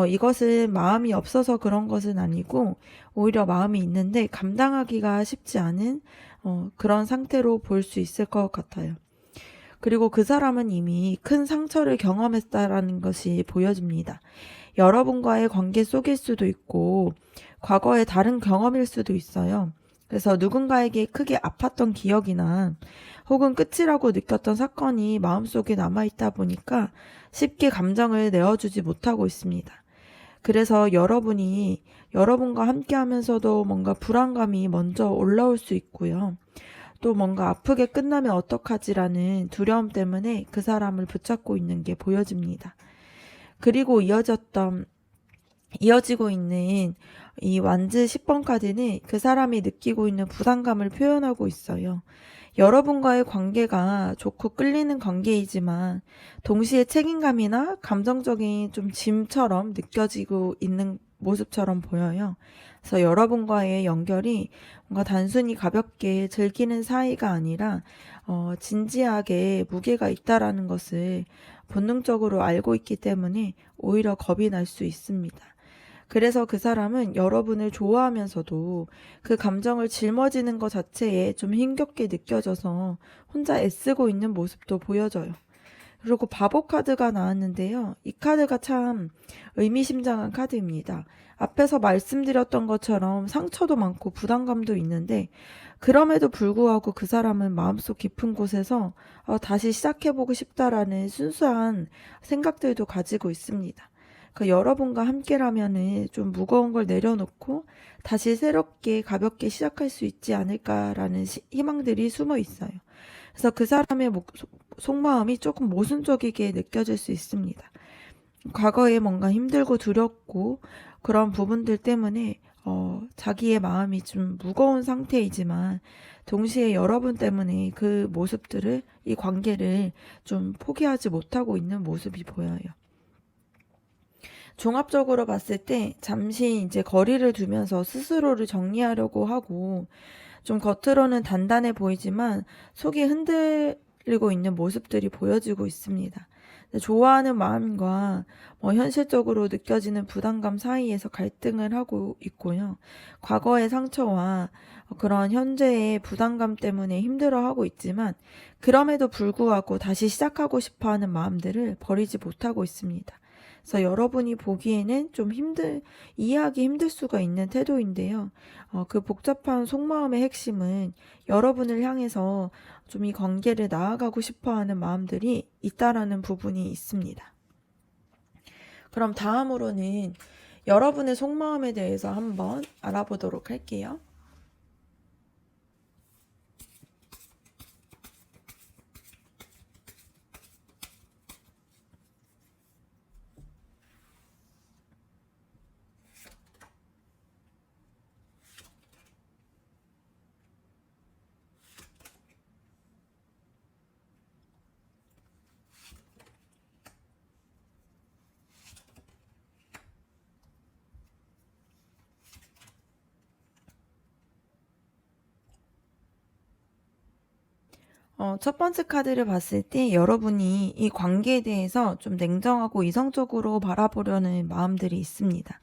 이것은 마음이 없어서 그런 것은 아니고 오히려 마음이 있는데 감당하기가 쉽지 않은 그런 상태로 볼 수 있을 것 같아요. 그리고 그 사람은 이미 큰 상처를 경험했다라는 것이 보여집니다. 여러분과의 관계 속일 수도 있고 과거의 다른 경험일 수도 있어요. 그래서 누군가에게 크게 아팠던 기억이나 혹은 끝이라고 느꼈던 사건이 마음속에 남아있다 보니까 쉽게 감정을 내어주지 못하고 있습니다. 그래서 여러분과 함께 하면서도 뭔가 불안감이 먼저 올라올 수 있고요. 또 뭔가 아프게 끝나면 어떡하지라는 두려움 때문에 그 사람을 붙잡고 있는 게 보여집니다. 그리고 이어지고 있는 이 완즈 10번 카드는 그 사람이 느끼고 있는 부담감을 표현하고 있어요. 여러분과의 관계가 좋고 끌리는 관계이지만 동시에 책임감이나 감정적인 좀 짐처럼 느껴지고 있는 모습처럼 보여요. 그래서 여러분과의 연결이 뭔가 단순히 가볍게 즐기는 사이가 아니라 진지하게 무게가 있다라는 것을 본능적으로 알고 있기 때문에 오히려 겁이 날 수 있습니다. 그래서 그 사람은 여러분을 좋아하면서도 그 감정을 짊어지는 것 자체에 좀 힘겹게 느껴져서 혼자 애쓰고 있는 모습도 보여져요. 그리고 바보 카드가 나왔는데요. 이 카드가 참 의미심장한 카드입니다. 앞에서 말씀드렸던 것처럼 상처도 많고 부담감도 있는데 그럼에도 불구하고 그 사람은 마음속 깊은 곳에서 다시 시작해보고 싶다라는 순수한 생각들도 가지고 있습니다. 여러분과 함께라면은 좀 무거운 걸 내려놓고 다시 새롭게 가볍게 시작할 수 있지 않을까라는 희망들이 숨어 있어요. 그래서 그 사람의 속마음이 조금 모순적이게 느껴질 수 있습니다. 과거에 뭔가 힘들고 두렵고 그런 부분들 때문에 자기의 마음이 좀 무거운 상태이지만 동시에 여러분 때문에 그 모습들을 이 관계를 좀 포기하지 못하고 있는 모습이 보여요. 종합적으로 봤을 때 잠시 이제 거리를 두면서 스스로를 정리하려고 하고 좀 겉으로는 단단해 보이지만 속이 흔들리고 있는 모습들이 보여지고 있습니다. 좋아하는 마음과 현실적으로 느껴지는 부담감 사이에서 갈등을 하고 있고요. 과거의 상처와 그런 현재의 부담감 때문에 힘들어하고 있지만 그럼에도 불구하고 다시 시작하고 싶어하는 마음들을 버리지 못하고 있습니다. 그래서 여러분이 보기에는 좀 이해하기 힘들 수가 있는 태도인데요. 그 복잡한 속마음의 핵심은 여러분을 향해서 좀 이 관계를 나아가고 싶어 하는 마음들이 있다라는 부분이 있습니다. 그럼 다음으로는 여러분의 속마음에 대해서 한번 알아보도록 할게요. 첫 번째 카드를 봤을 때 여러분이 이 관계에 대해서 좀 냉정하고 이성적으로 바라보려는 마음들이 있습니다.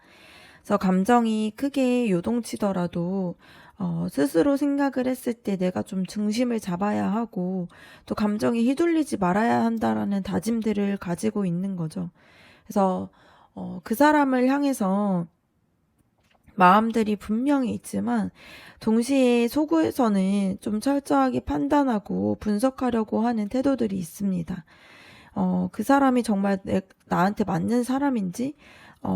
그래서 감정이 크게 요동치더라도 스스로 생각을 했을 때 내가 좀 중심을 잡아야 하고 또 감정이 휘둘리지 말아야 한다라는 다짐들을 가지고 있는 거죠. 그래서 그 사람을 향해서 마음들이 분명히 있지만 동시에 속에서는 좀 철저하게 판단하고 분석하려고 하는 태도들이 있습니다. 그 사람이 정말 나한테 맞는 사람인지,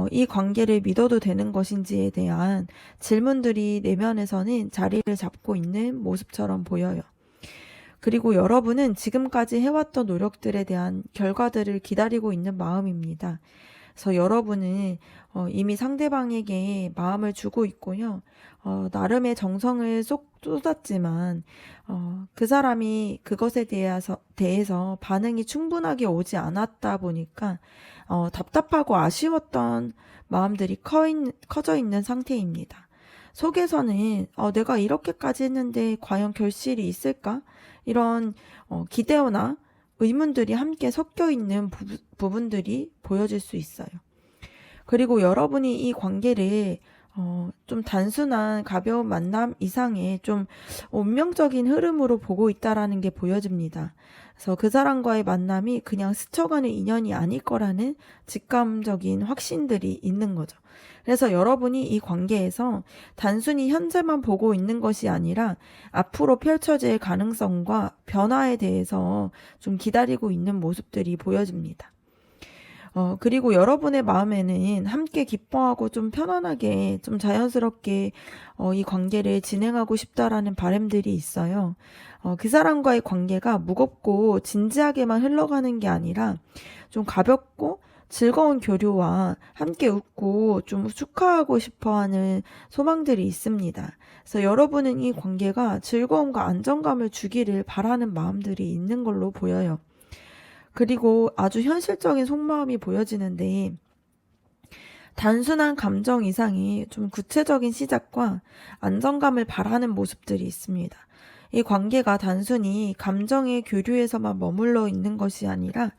이 관계를 믿어도 되는 것인지에 대한 질문들이 내면에서는 자리를 잡고 있는 모습처럼 보여요. 그리고 여러분은 지금까지 해왔던 노력들에 대한 결과들을 기다리고 있는 마음입니다. 그래서 여러분은 이미 상대방에게 마음을 주고 있고요. 나름의 정성을 쏙 쏟았지만 그 사람이 그것에 대해서 반응이 충분하게 오지 않았다 보니까 답답하고 아쉬웠던 마음들이 커져 있는 상태입니다. 속에서는 내가 이렇게까지 했는데 과연 결실이 있을까? 이런 기대어나 의문들이 함께 섞여 있는 부분들이 보여질 수 있어요. 그리고 여러분이 이 관계를 좀 단순한 가벼운 만남 이상의 좀 운명적인 흐름으로 보고 있다라는 게 보여집니다. 그래서 그 사람과의 만남이 그냥 스쳐가는 인연이 아닐 거라는 직감적인 확신들이 있는 거죠. 그래서 여러분이 이 관계에서 단순히 현재만 보고 있는 것이 아니라 앞으로 펼쳐질 가능성과 변화에 대해서 좀 기다리고 있는 모습들이 보여집니다. 그리고 여러분의 마음에는 함께 기뻐하고 좀 편안하게 좀 자연스럽게 이 관계를 진행하고 싶다라는 바람들이 있어요. 그 사람과의 관계가 무겁고 진지하게만 흘러가는 게 아니라 좀 가볍고 즐거운 교류와 함께 웃고 좀 축하하고 싶어 하는 소망들이 있습니다. 그래서 여러분은 이 관계가 즐거움과 안정감을 주기를 바라는 마음들이 있는 걸로 보여요. 그리고 아주 현실적인 속마음이 보여지는데 단순한 감정 이상의 좀 구체적인 시작과 안정감을 바라는 모습들이 있습니다. 이 관계가 단순히 감정의 교류에서만 머물러 있는 것이 아니라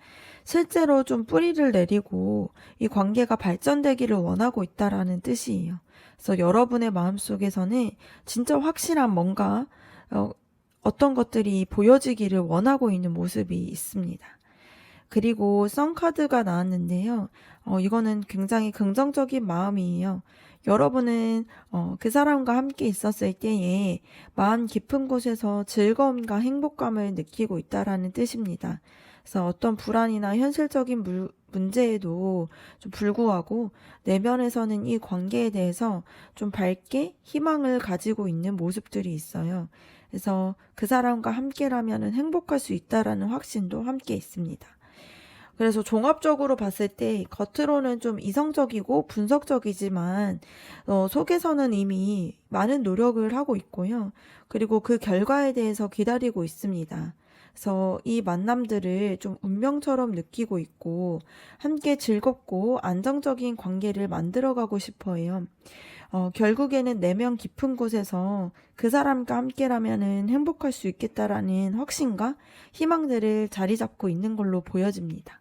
실제로 좀 뿌리를 내리고 이 관계가 발전되기를 원하고 있다라는 뜻이에요. 그래서 여러분의 마음속에서는 진짜 확실한 뭔가 어떤 것들이 보여지기를 원하고 있는 모습이 있습니다. 그리고 썬카드가 나왔는데요. 이거는 굉장히 긍정적인 마음이에요. 여러분은 그 사람과 함께 있었을 때에 마음 깊은 곳에서 즐거움과 행복감을 느끼고 있다라는 뜻입니다. 그래서 어떤 불안이나 현실적인 문제에도 좀 불구하고 내면에서는 이 관계에 대해서 좀 밝게 희망을 가지고 있는 모습들이 있어요. 그래서 그 사람과 함께라면 행복할 수 있다라는 확신도 함께 있습니다. 그래서 종합적으로 봤을 때 겉으로는 좀 이성적이고 분석적이지만 속에서는 이미 많은 노력을 하고 있고요. 그리고 그 결과에 대해서 기다리고 있습니다. 그래서 이 만남들을 좀 운명처럼 느끼고 있고 함께 즐겁고 안정적인 관계를 만들어가고 싶어 해요. 결국에는 내면 깊은 곳에서 그 사람과 함께라면 행복할 수 있겠다라는 확신과 희망들을 자리 잡고 있는 걸로 보여집니다.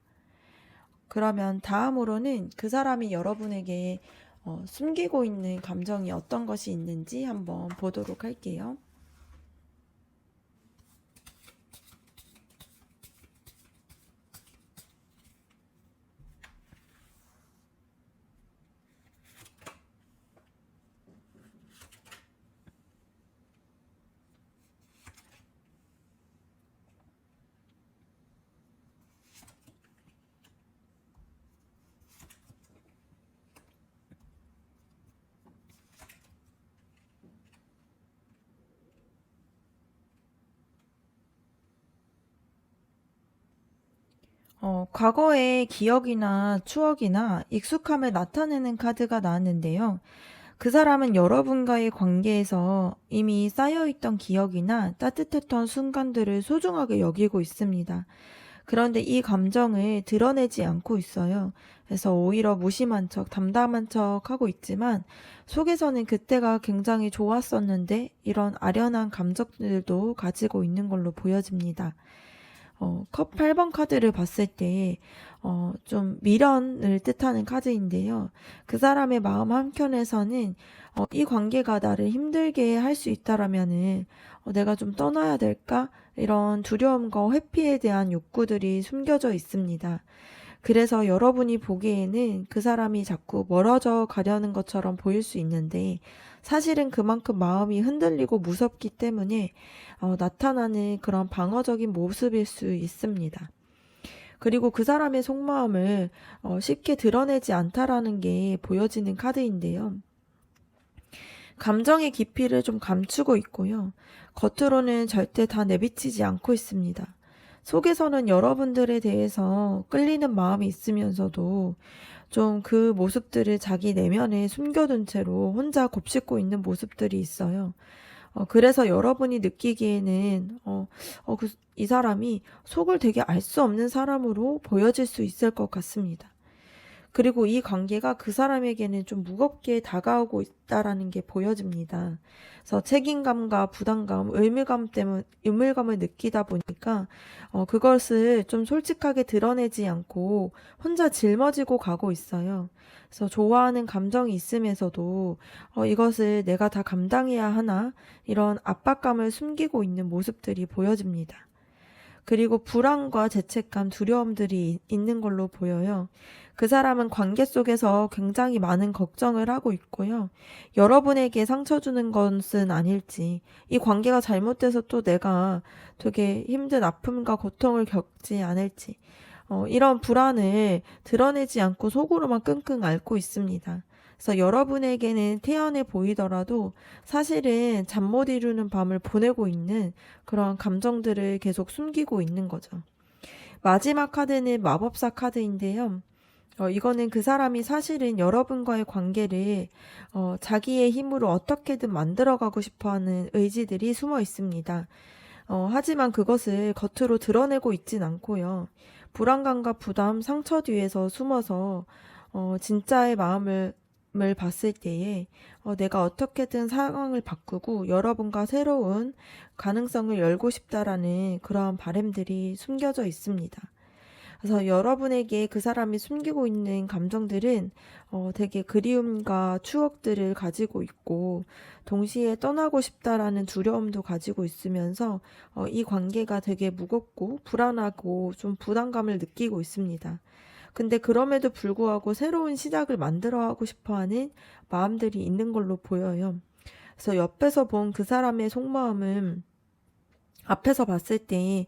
그러면 다음으로는 그 사람이 여러분에게 숨기고 있는 감정이 어떤 것이 있는지 한번 보도록 할게요. 과거의 기억이나 추억이나 익숙함을 나타내는 카드가 나왔는데요. 그 사람은 여러분과의 관계에서 이미 쌓여있던 기억이나 따뜻했던 순간들을 소중하게 여기고 있습니다. 그런데 이 감정을 드러내지 않고 있어요. 그래서 오히려 무심한 척, 담담한 척 하고 있지만 속에서는 그때가 굉장히 좋았었는데 이런 아련한 감정들도 가지고 있는 걸로 보여집니다. 컵 8번 카드를 봤을 때, 좀 미련을 뜻하는 카드인데요. 그 사람의 마음 한켠에서는, 이 관계가 나를 힘들게 할 수 있다라면은, 내가 좀 떠나야 될까? 이런 두려움과 회피에 대한 욕구들이 숨겨져 있습니다. 그래서 여러분이 보기에는 그 사람이 자꾸 멀어져 가려는 것처럼 보일 수 있는데 사실은 그만큼 마음이 흔들리고 무섭기 때문에 나타나는 그런 방어적인 모습일 수 있습니다. 그리고 그 사람의 속마음을 쉽게 드러내지 않다라는 게 보여지는 카드인데요. 감정의 깊이를 좀 감추고 있고요. 겉으로는 절대 다 내비치지 않고 있습니다. 속에서는 여러분들에 대해서 끌리는 마음이 있으면서도 좀 그 모습들을 자기 내면에 숨겨둔 채로 혼자 곱씹고 있는 모습들이 있어요. 그래서 여러분이 느끼기에는 이 사람이 속을 되게 알 수 없는 사람으로 보여질 수 있을 것 같습니다. 그리고 이 관계가 그 사람에게는 좀 무겁게 다가오고 있다라는 게 보여집니다. 그래서 책임감과 부담감, 의무감을 느끼다 보니까 그것을 좀 솔직하게 드러내지 않고 혼자 짊어지고 가고 있어요. 그래서 좋아하는 감정이 있으면서도 이것을 내가 다 감당해야 하나 이런 압박감을 숨기고 있는 모습들이 보여집니다. 그리고 불안과 죄책감, 두려움들이 있는 걸로 보여요. 그 사람은 관계 속에서 굉장히 많은 걱정을 하고 있고요. 여러분에게 상처 주는 것은 아닐지, 이 관계가 잘못돼서 또 내가 되게 힘든 아픔과 고통을 겪지 않을지, 이런 불안을 드러내지 않고 속으로만 끙끙 앓고 있습니다. 그래서 여러분에게는 태연해 보이더라도 사실은 잠 못 이루는 밤을 보내고 있는 그런 감정들을 계속 숨기고 있는 거죠. 마지막 카드는 마법사 카드인데요. 이거는 그 사람이 사실은 여러분과의 관계를 자기의 힘으로 어떻게든 만들어가고 싶어하는 의지들이 숨어 있습니다. 하지만 그것을 겉으로 드러내고 있진 않고요. 불안감과 부담, 상처 뒤에서 숨어서 진짜의 마음을 봤을 때에 내가 어떻게든 상황을 바꾸고 여러분과 새로운 가능성을 열고 싶다라는 그러한 바람들이 숨겨져 있습니다. 그래서 여러분에게 그 사람이 숨기고 있는 감정들은 되게 그리움과 추억들을 가지고 있고 동시에 떠나고 싶다라는 두려움도 가지고 있으면서 이 관계가 되게 무겁고 불안하고 좀 부담감을 느끼고 있습니다. 근데 그럼에도 불구하고 새로운 시작을 만들어 하고 싶어 하는 마음들이 있는 걸로 보여요. 그래서 옆에서 본 그 사람의 속마음은 앞에서 봤을 때,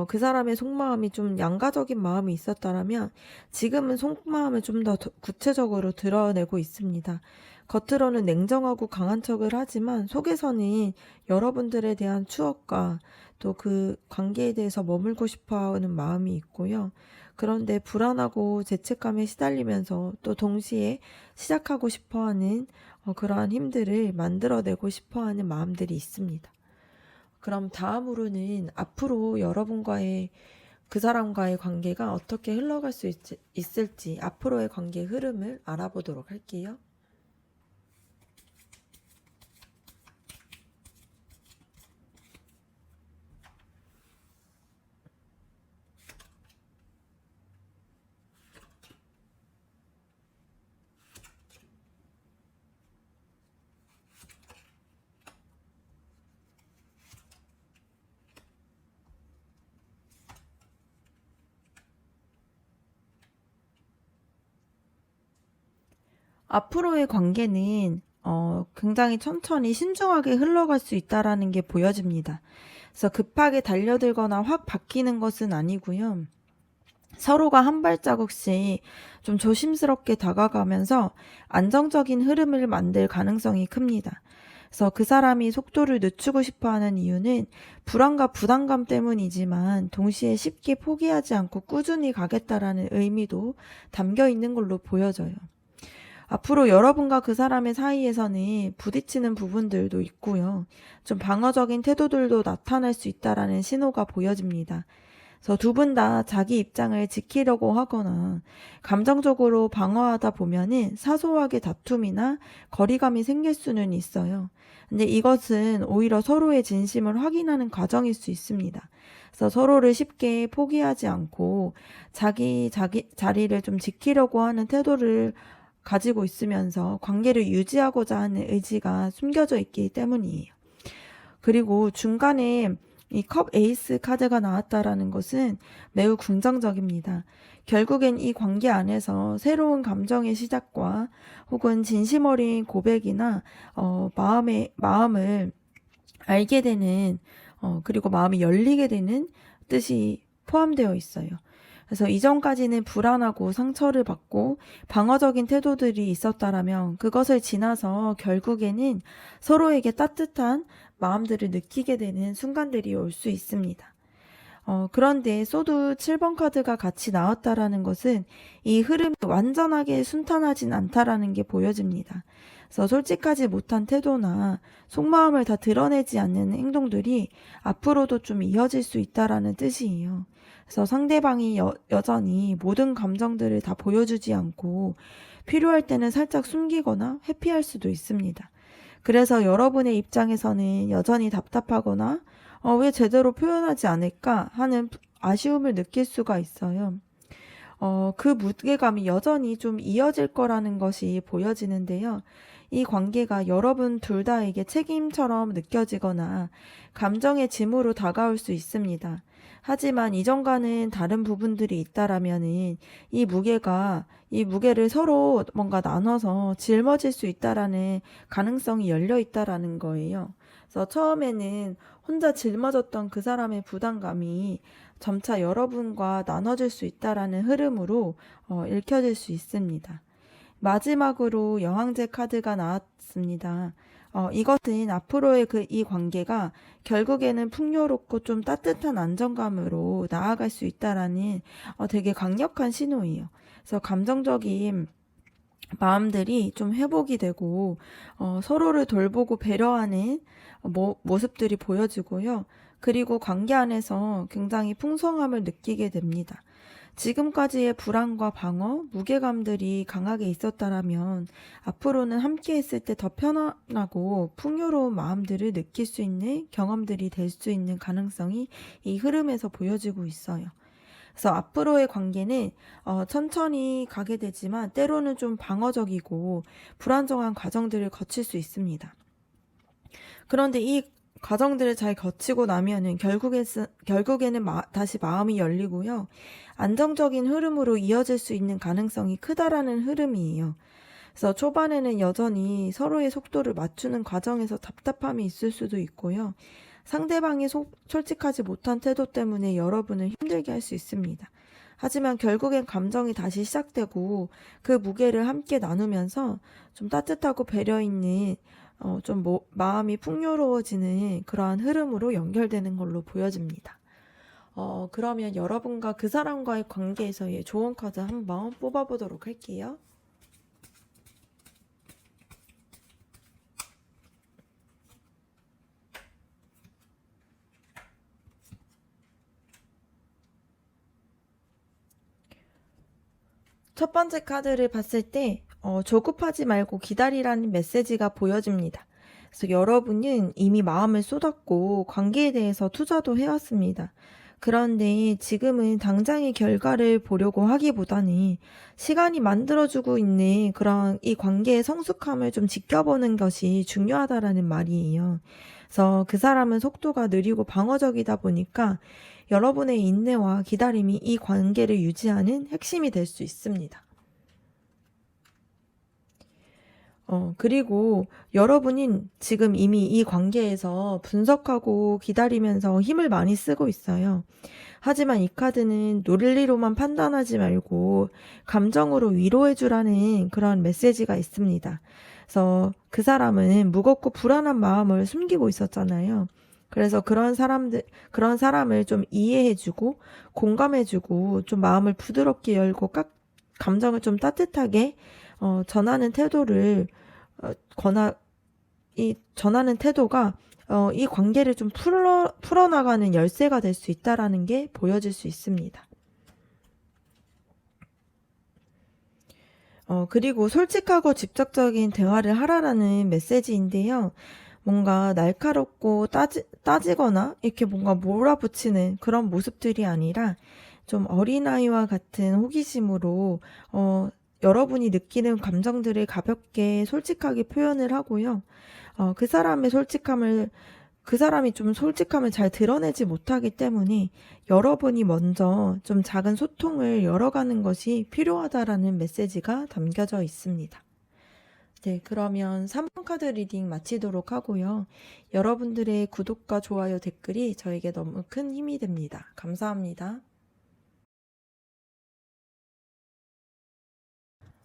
그 사람의 속마음이 좀 양가적인 마음이 있었다라면, 지금은 속마음을 좀 더 구체적으로 드러내고 있습니다. 겉으로는 냉정하고 강한 척을 하지만, 속에서는 여러분들에 대한 추억과 또 그 관계에 대해서 머물고 싶어 하는 마음이 있고요. 그런데 불안하고 죄책감에 시달리면서 또 동시에 시작하고 싶어 하는 그러한 힘들을 만들어내고 싶어 하는 마음들이 있습니다. 그럼 다음으로는 앞으로 여러분과의 그 사람과의 관계가 어떻게 흘러갈 수 있을지 앞으로의 관계 흐름을 알아보도록 할게요. 앞으로의 관계는 굉장히 천천히 신중하게 흘러갈 수 있다라는 게 보여집니다. 그래서 급하게 달려들거나 확 바뀌는 것은 아니고요. 서로가 한 발자국씩 좀 조심스럽게 다가가면서 안정적인 흐름을 만들 가능성이 큽니다. 그래서 그 사람이 속도를 늦추고 싶어 하는 이유는 불안과 부담감 때문이지만 동시에 쉽게 포기하지 않고 꾸준히 가겠다라는 의미도 담겨 있는 걸로 보여져요. 앞으로 여러분과 그 사람의 사이에서는 부딪히는 부분들도 있고요. 좀 방어적인 태도들도 나타날 수 있다라는 신호가 보여집니다. 그래서 두 분 다 자기 입장을 지키려고 하거나 감정적으로 방어하다 보면은 사소하게 다툼이나 거리감이 생길 수는 있어요. 근데 이것은 오히려 서로의 진심을 확인하는 과정일 수 있습니다. 그래서 서로를 쉽게 포기하지 않고 자기 자리를 좀 지키려고 하는 태도를 가지고 있으면서 관계를 유지하고자 하는 의지가 숨겨져 있기 때문이에요. 그리고 중간에 이 컵 에이스 카드가 나왔다라는 것은 매우 긍정적입니다. 결국엔 이 관계 안에서 새로운 감정의 시작과 혹은 진심 어린 고백이나 마음을 알게 되는 그리고 마음이 열리게 되는 뜻이 포함되어 있어요. 그래서 이전까지는 불안하고 상처를 받고 방어적인 태도들이 있었다라면 그것을 지나서 결국에는 서로에게 따뜻한 마음들을 느끼게 되는 순간들이 올 수 있습니다. 그런데 소드 7번 카드가 같이 나왔다라는 것은 이 흐름이 완전하게 순탄하진 않다라는 게 보여집니다. 그래서 솔직하지 못한 태도나 속마음을 다 드러내지 않는 행동들이 앞으로도 좀 이어질 수 있다라는 뜻이에요. 그래서 상대방이 여전히 모든 감정들을 다 보여주지 않고 필요할 때는 살짝 숨기거나 회피할 수도 있습니다. 그래서 여러분의 입장에서는 여전히 답답하거나 왜 제대로 표현하지 않을까 하는 아쉬움을 느낄 수가 있어요. 그 무게감이 여전히 좀 이어질 거라는 것이 보여지는데요. 이 관계가 여러분 둘 다에게 책임처럼 느껴지거나 감정의 짐으로 다가올 수 있습니다. 하지만 이전과는 다른 부분들이 있다라면은 이 무게를 서로 뭔가 나눠서 짊어질 수 있다라는 가능성이 열려 있다라는 거예요. 그래서 처음에는 혼자 짊어졌던 그 사람의 부담감이 점차 여러분과 나눠질 수 있다라는 흐름으로 읽혀질 수 있습니다. 마지막으로 여왕제 카드가 나왔습니다. 이것은 앞으로의 이 관계가 결국에는 풍요롭고 좀 따뜻한 안정감으로 나아갈 수 있다라는 되게 강력한 신호예요. 그래서 감정적인 마음들이 좀 회복이 되고 서로를 돌보고 배려하는 모습들이 보여지고요. 그리고 관계 안에서 굉장히 풍성함을 느끼게 됩니다. 지금까지의 불안과 방어, 무게감들이 강하게 있었다라면 앞으로는 함께 있을 때 더 편안하고 풍요로운 마음들을 느낄 수 있는 경험들이 될 수 있는 가능성이 이 흐름에서 보여지고 있어요. 그래서 앞으로의 관계는 천천히 가게 되지만 때로는 좀 방어적이고 불안정한 과정들을 거칠 수 있습니다. 그런데 이 과정들을 잘 거치고 나면은 결국에는 다시 마음이 열리고요. 안정적인 흐름으로 이어질 수 있는 가능성이 크다라는 흐름이에요. 그래서 초반에는 여전히 서로의 속도를 맞추는 과정에서 답답함이 있을 수도 있고요. 상대방이 솔직하지 못한 태도 때문에 여러분을 힘들게 할 수 있습니다. 하지만 결국엔 감정이 다시 시작되고 그 무게를 함께 나누면서 좀 따뜻하고 배려 있는 마음이 풍요로워지는 그러한 흐름으로 연결되는 걸로 보여집니다. 그러면 여러분과 그 사람과의 관계에서의 조언 카드 한번 뽑아보도록 할게요. 첫 번째 카드를 봤을 때 조급하지 말고 기다리라는 메시지가 보여집니다. 그래서 여러분은 이미 마음을 쏟았고 관계에 대해서 투자도 해왔습니다. 그런데 지금은 당장의 결과를 보려고 하기보다는 시간이 만들어주고 있는 그런 이 관계의 성숙함을 좀 지켜보는 것이 중요하다라는 말이에요. 그래서 그 사람은 속도가 느리고 방어적이다 보니까 여러분의 인내와 기다림이 이 관계를 유지하는 핵심이 될 수 있습니다. 그리고 여러분은 지금 이미 이 관계에서 분석하고 기다리면서 힘을 많이 쓰고 있어요. 하지만 이 카드는 논리로만 판단하지 말고 감정으로 위로해주라는 그런 메시지가 있습니다. 그래서 그 사람은 무겁고 불안한 마음을 숨기고 있었잖아요. 그래서 그런 사람을 좀 이해해주고 공감해주고 좀 마음을 부드럽게 열고 감정을 좀 따뜻하게 전하는 태도를 전하는 태도가 이 관계를 좀 풀어나가는 열쇠가 될 수 있다라는 게 보여질 수 있습니다. 그리고 솔직하고 직접적인 대화를 하라라는 메시지인데요. 뭔가 날카롭고 따지거나 이렇게 뭔가 몰아붙이는 그런 모습들이 아니라 좀 어린아이와 같은 호기심으로 여러분이 느끼는 감정들을 가볍게 솔직하게 표현을 하고요. 그 사람이 좀 솔직함을 잘 드러내지 못하기 때문에 여러분이 먼저 좀 작은 소통을 열어가는 것이 필요하다라는 메시지가 담겨져 있습니다. 네, 그러면 3번 카드 리딩 마치도록 하고요. 여러분들의 구독과 좋아요, 댓글이 저에게 너무 큰 힘이 됩니다. 감사합니다.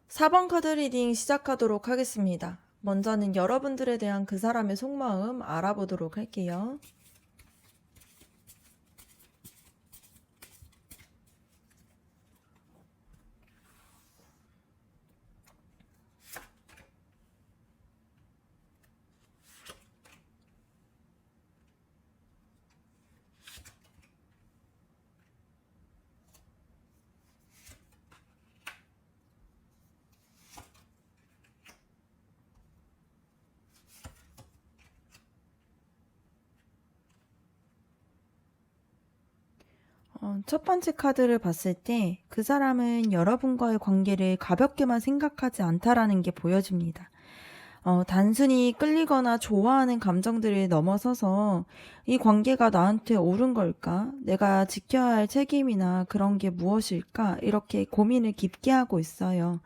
4번 카드 리딩 시작하도록 하겠습니다. 먼저는 여러분들에 대한 그 사람의 속마음 알아보도록 할게요. 첫 번째 카드를 봤을 때 그 사람은 여러분과의 관계를 가볍게만 생각하지 않다라는 게 보여집니다. 단순히 끌리거나 좋아하는 감정들을 넘어서서 이 관계가 나한테 옳은 걸까? 내가 지켜야 할 책임이나 그런 게 무엇일까? 이렇게 고민을 깊게 하고 있어요.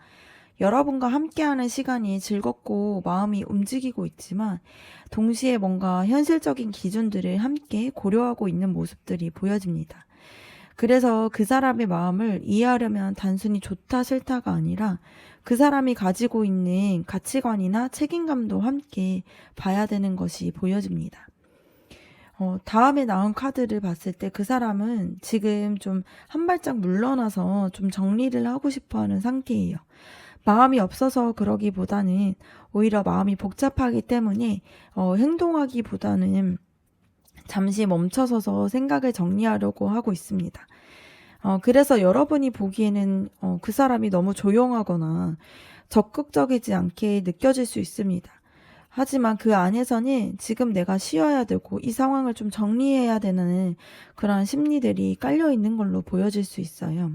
여러분과 함께하는 시간이 즐겁고 마음이 움직이고 있지만 동시에 뭔가 현실적인 기준들을 함께 고려하고 있는 모습들이 보여집니다. 그래서 그 사람의 마음을 이해하려면 단순히 좋다 싫다가 아니라 그 사람이 가지고 있는 가치관이나 책임감도 함께 봐야 되는 것이 보여집니다. 다음에 나온 카드를 봤을 때 그 사람은 지금 좀 한 발짝 물러나서 좀 정리를 하고 싶어 하는 상태예요. 마음이 없어서 그러기보다는 오히려 마음이 복잡하기 때문에 행동하기보다는 잠시 멈춰서서 생각을 정리하려고 하고 있습니다. 그래서 여러분이 보기에는 그 사람이 너무 조용하거나 적극적이지 않게 느껴질 수 있습니다. 하지만 그 안에서는 지금 내가 쉬어야 되고 이 상황을 좀 정리해야 되는 그런 심리들이 깔려 있는 걸로 보여질 수 있어요.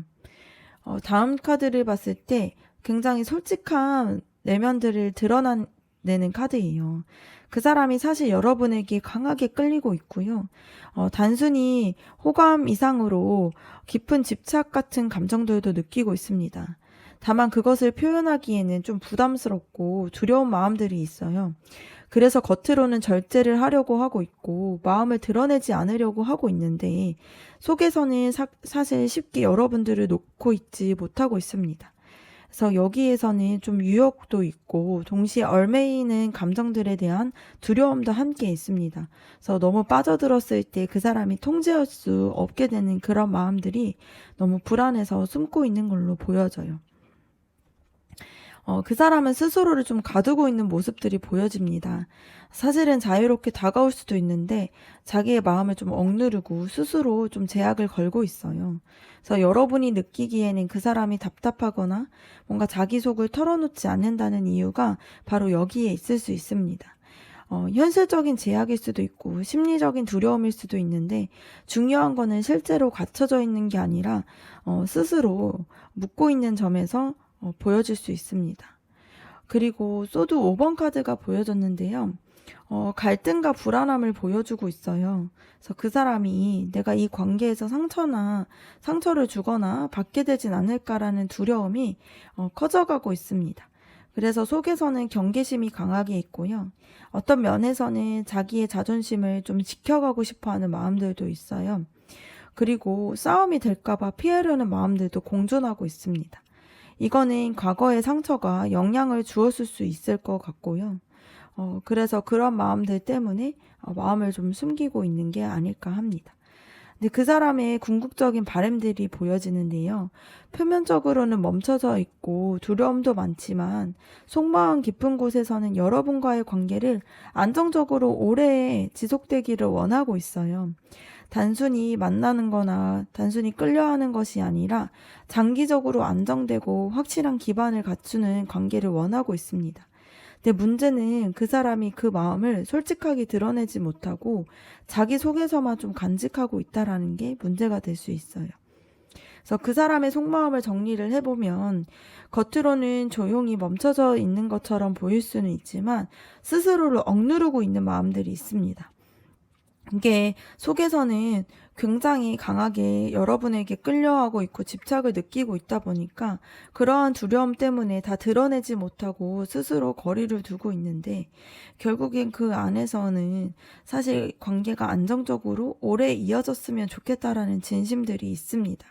다음 카드를 봤을 때 굉장히 솔직한 내면들을 드러내는 카드예요. 그 사람이 사실 여러분에게 강하게 끌리고 있고요. 단순히 호감 이상으로 깊은 집착 같은 감정들도 느끼고 있습니다. 다만 그것을 표현하기에는 좀 부담스럽고 두려운 마음들이 있어요. 그래서 겉으로는 절제를 하려고 하고 있고 마음을 드러내지 않으려고 하고 있는데 속에서는 사실 쉽게 여러분들을 놓고 있지 못하고 있습니다. 그래서 여기에서는 좀 유혹도 있고 동시에 얽매이는 감정들에 대한 두려움도 함께 있습니다. 그래서 너무 빠져들었을 때 그 사람이 통제할 수 없게 되는 그런 마음들이 너무 불안해서 숨고 있는 걸로 보여져요. 그 사람은 스스로를 좀 가두고 있는 모습들이 보여집니다. 사실은 자유롭게 다가올 수도 있는데 자기의 마음을 좀 억누르고 스스로 좀 제약을 걸고 있어요. 그래서 여러분이 느끼기에는 그 사람이 답답하거나 뭔가 자기 속을 털어놓지 않는다는 이유가 바로 여기에 있을 수 있습니다. 현실적인 제약일 수도 있고 심리적인 두려움일 수도 있는데 중요한 거는 실제로 갖춰져 있는 게 아니라 스스로 묻고 있는 점에서 보여질 수 있습니다. 그리고 소드 5번 카드가 보여졌는데요. 갈등과 불안함을 보여주고 있어요. 그래서 그 사람이 내가 이 관계에서 상처를 주거나 받게 되진 않을까라는 두려움이 커져가고 있습니다. 그래서 속에서는 경계심이 강하게 있고요. 어떤 면에서는 자기의 자존심을 좀 지켜가고 싶어 하는 마음들도 있어요. 그리고 싸움이 될까봐 피하려는 마음들도 공존하고 있습니다. 이거는 과거의 상처가 영향을 주었을 수 있을 것 같고요. 그래서 그런 마음들 때문에 마음을 좀 숨기고 있는 게 아닐까 합니다. 근데 그 사람의 궁극적인 바램들이 보여지는데요. 표면적으로는 멈춰져 있고 두려움도 많지만 속마음 깊은 곳에서는 여러분과의 관계를 안정적으로 오래 지속되기를 원하고 있어요. 단순히 만나는 거나 단순히 끌려하는 것이 아니라 장기적으로 안정되고 확실한 기반을 갖추는 관계를 원하고 있습니다. 근데 문제는 그 사람이 그 마음을 솔직하게 드러내지 못하고 자기 속에서만 좀 간직하고 있다라는 게 문제가 될 수 있어요. 그래서 그 사람의 속마음을 정리를 해보면 겉으로는 조용히 멈춰져 있는 것처럼 보일 수는 있지만 스스로를 억누르고 있는 마음들이 있습니다. 이게 속에서는 굉장히 강하게 여러분에게 끌려하고 있고 집착을 느끼고 있다 보니까 그러한 두려움 때문에 다 드러내지 못하고 스스로 거리를 두고 있는데 결국엔 그 안에서는 사실 관계가 안정적으로 오래 이어졌으면 좋겠다라는 진심들이 있습니다.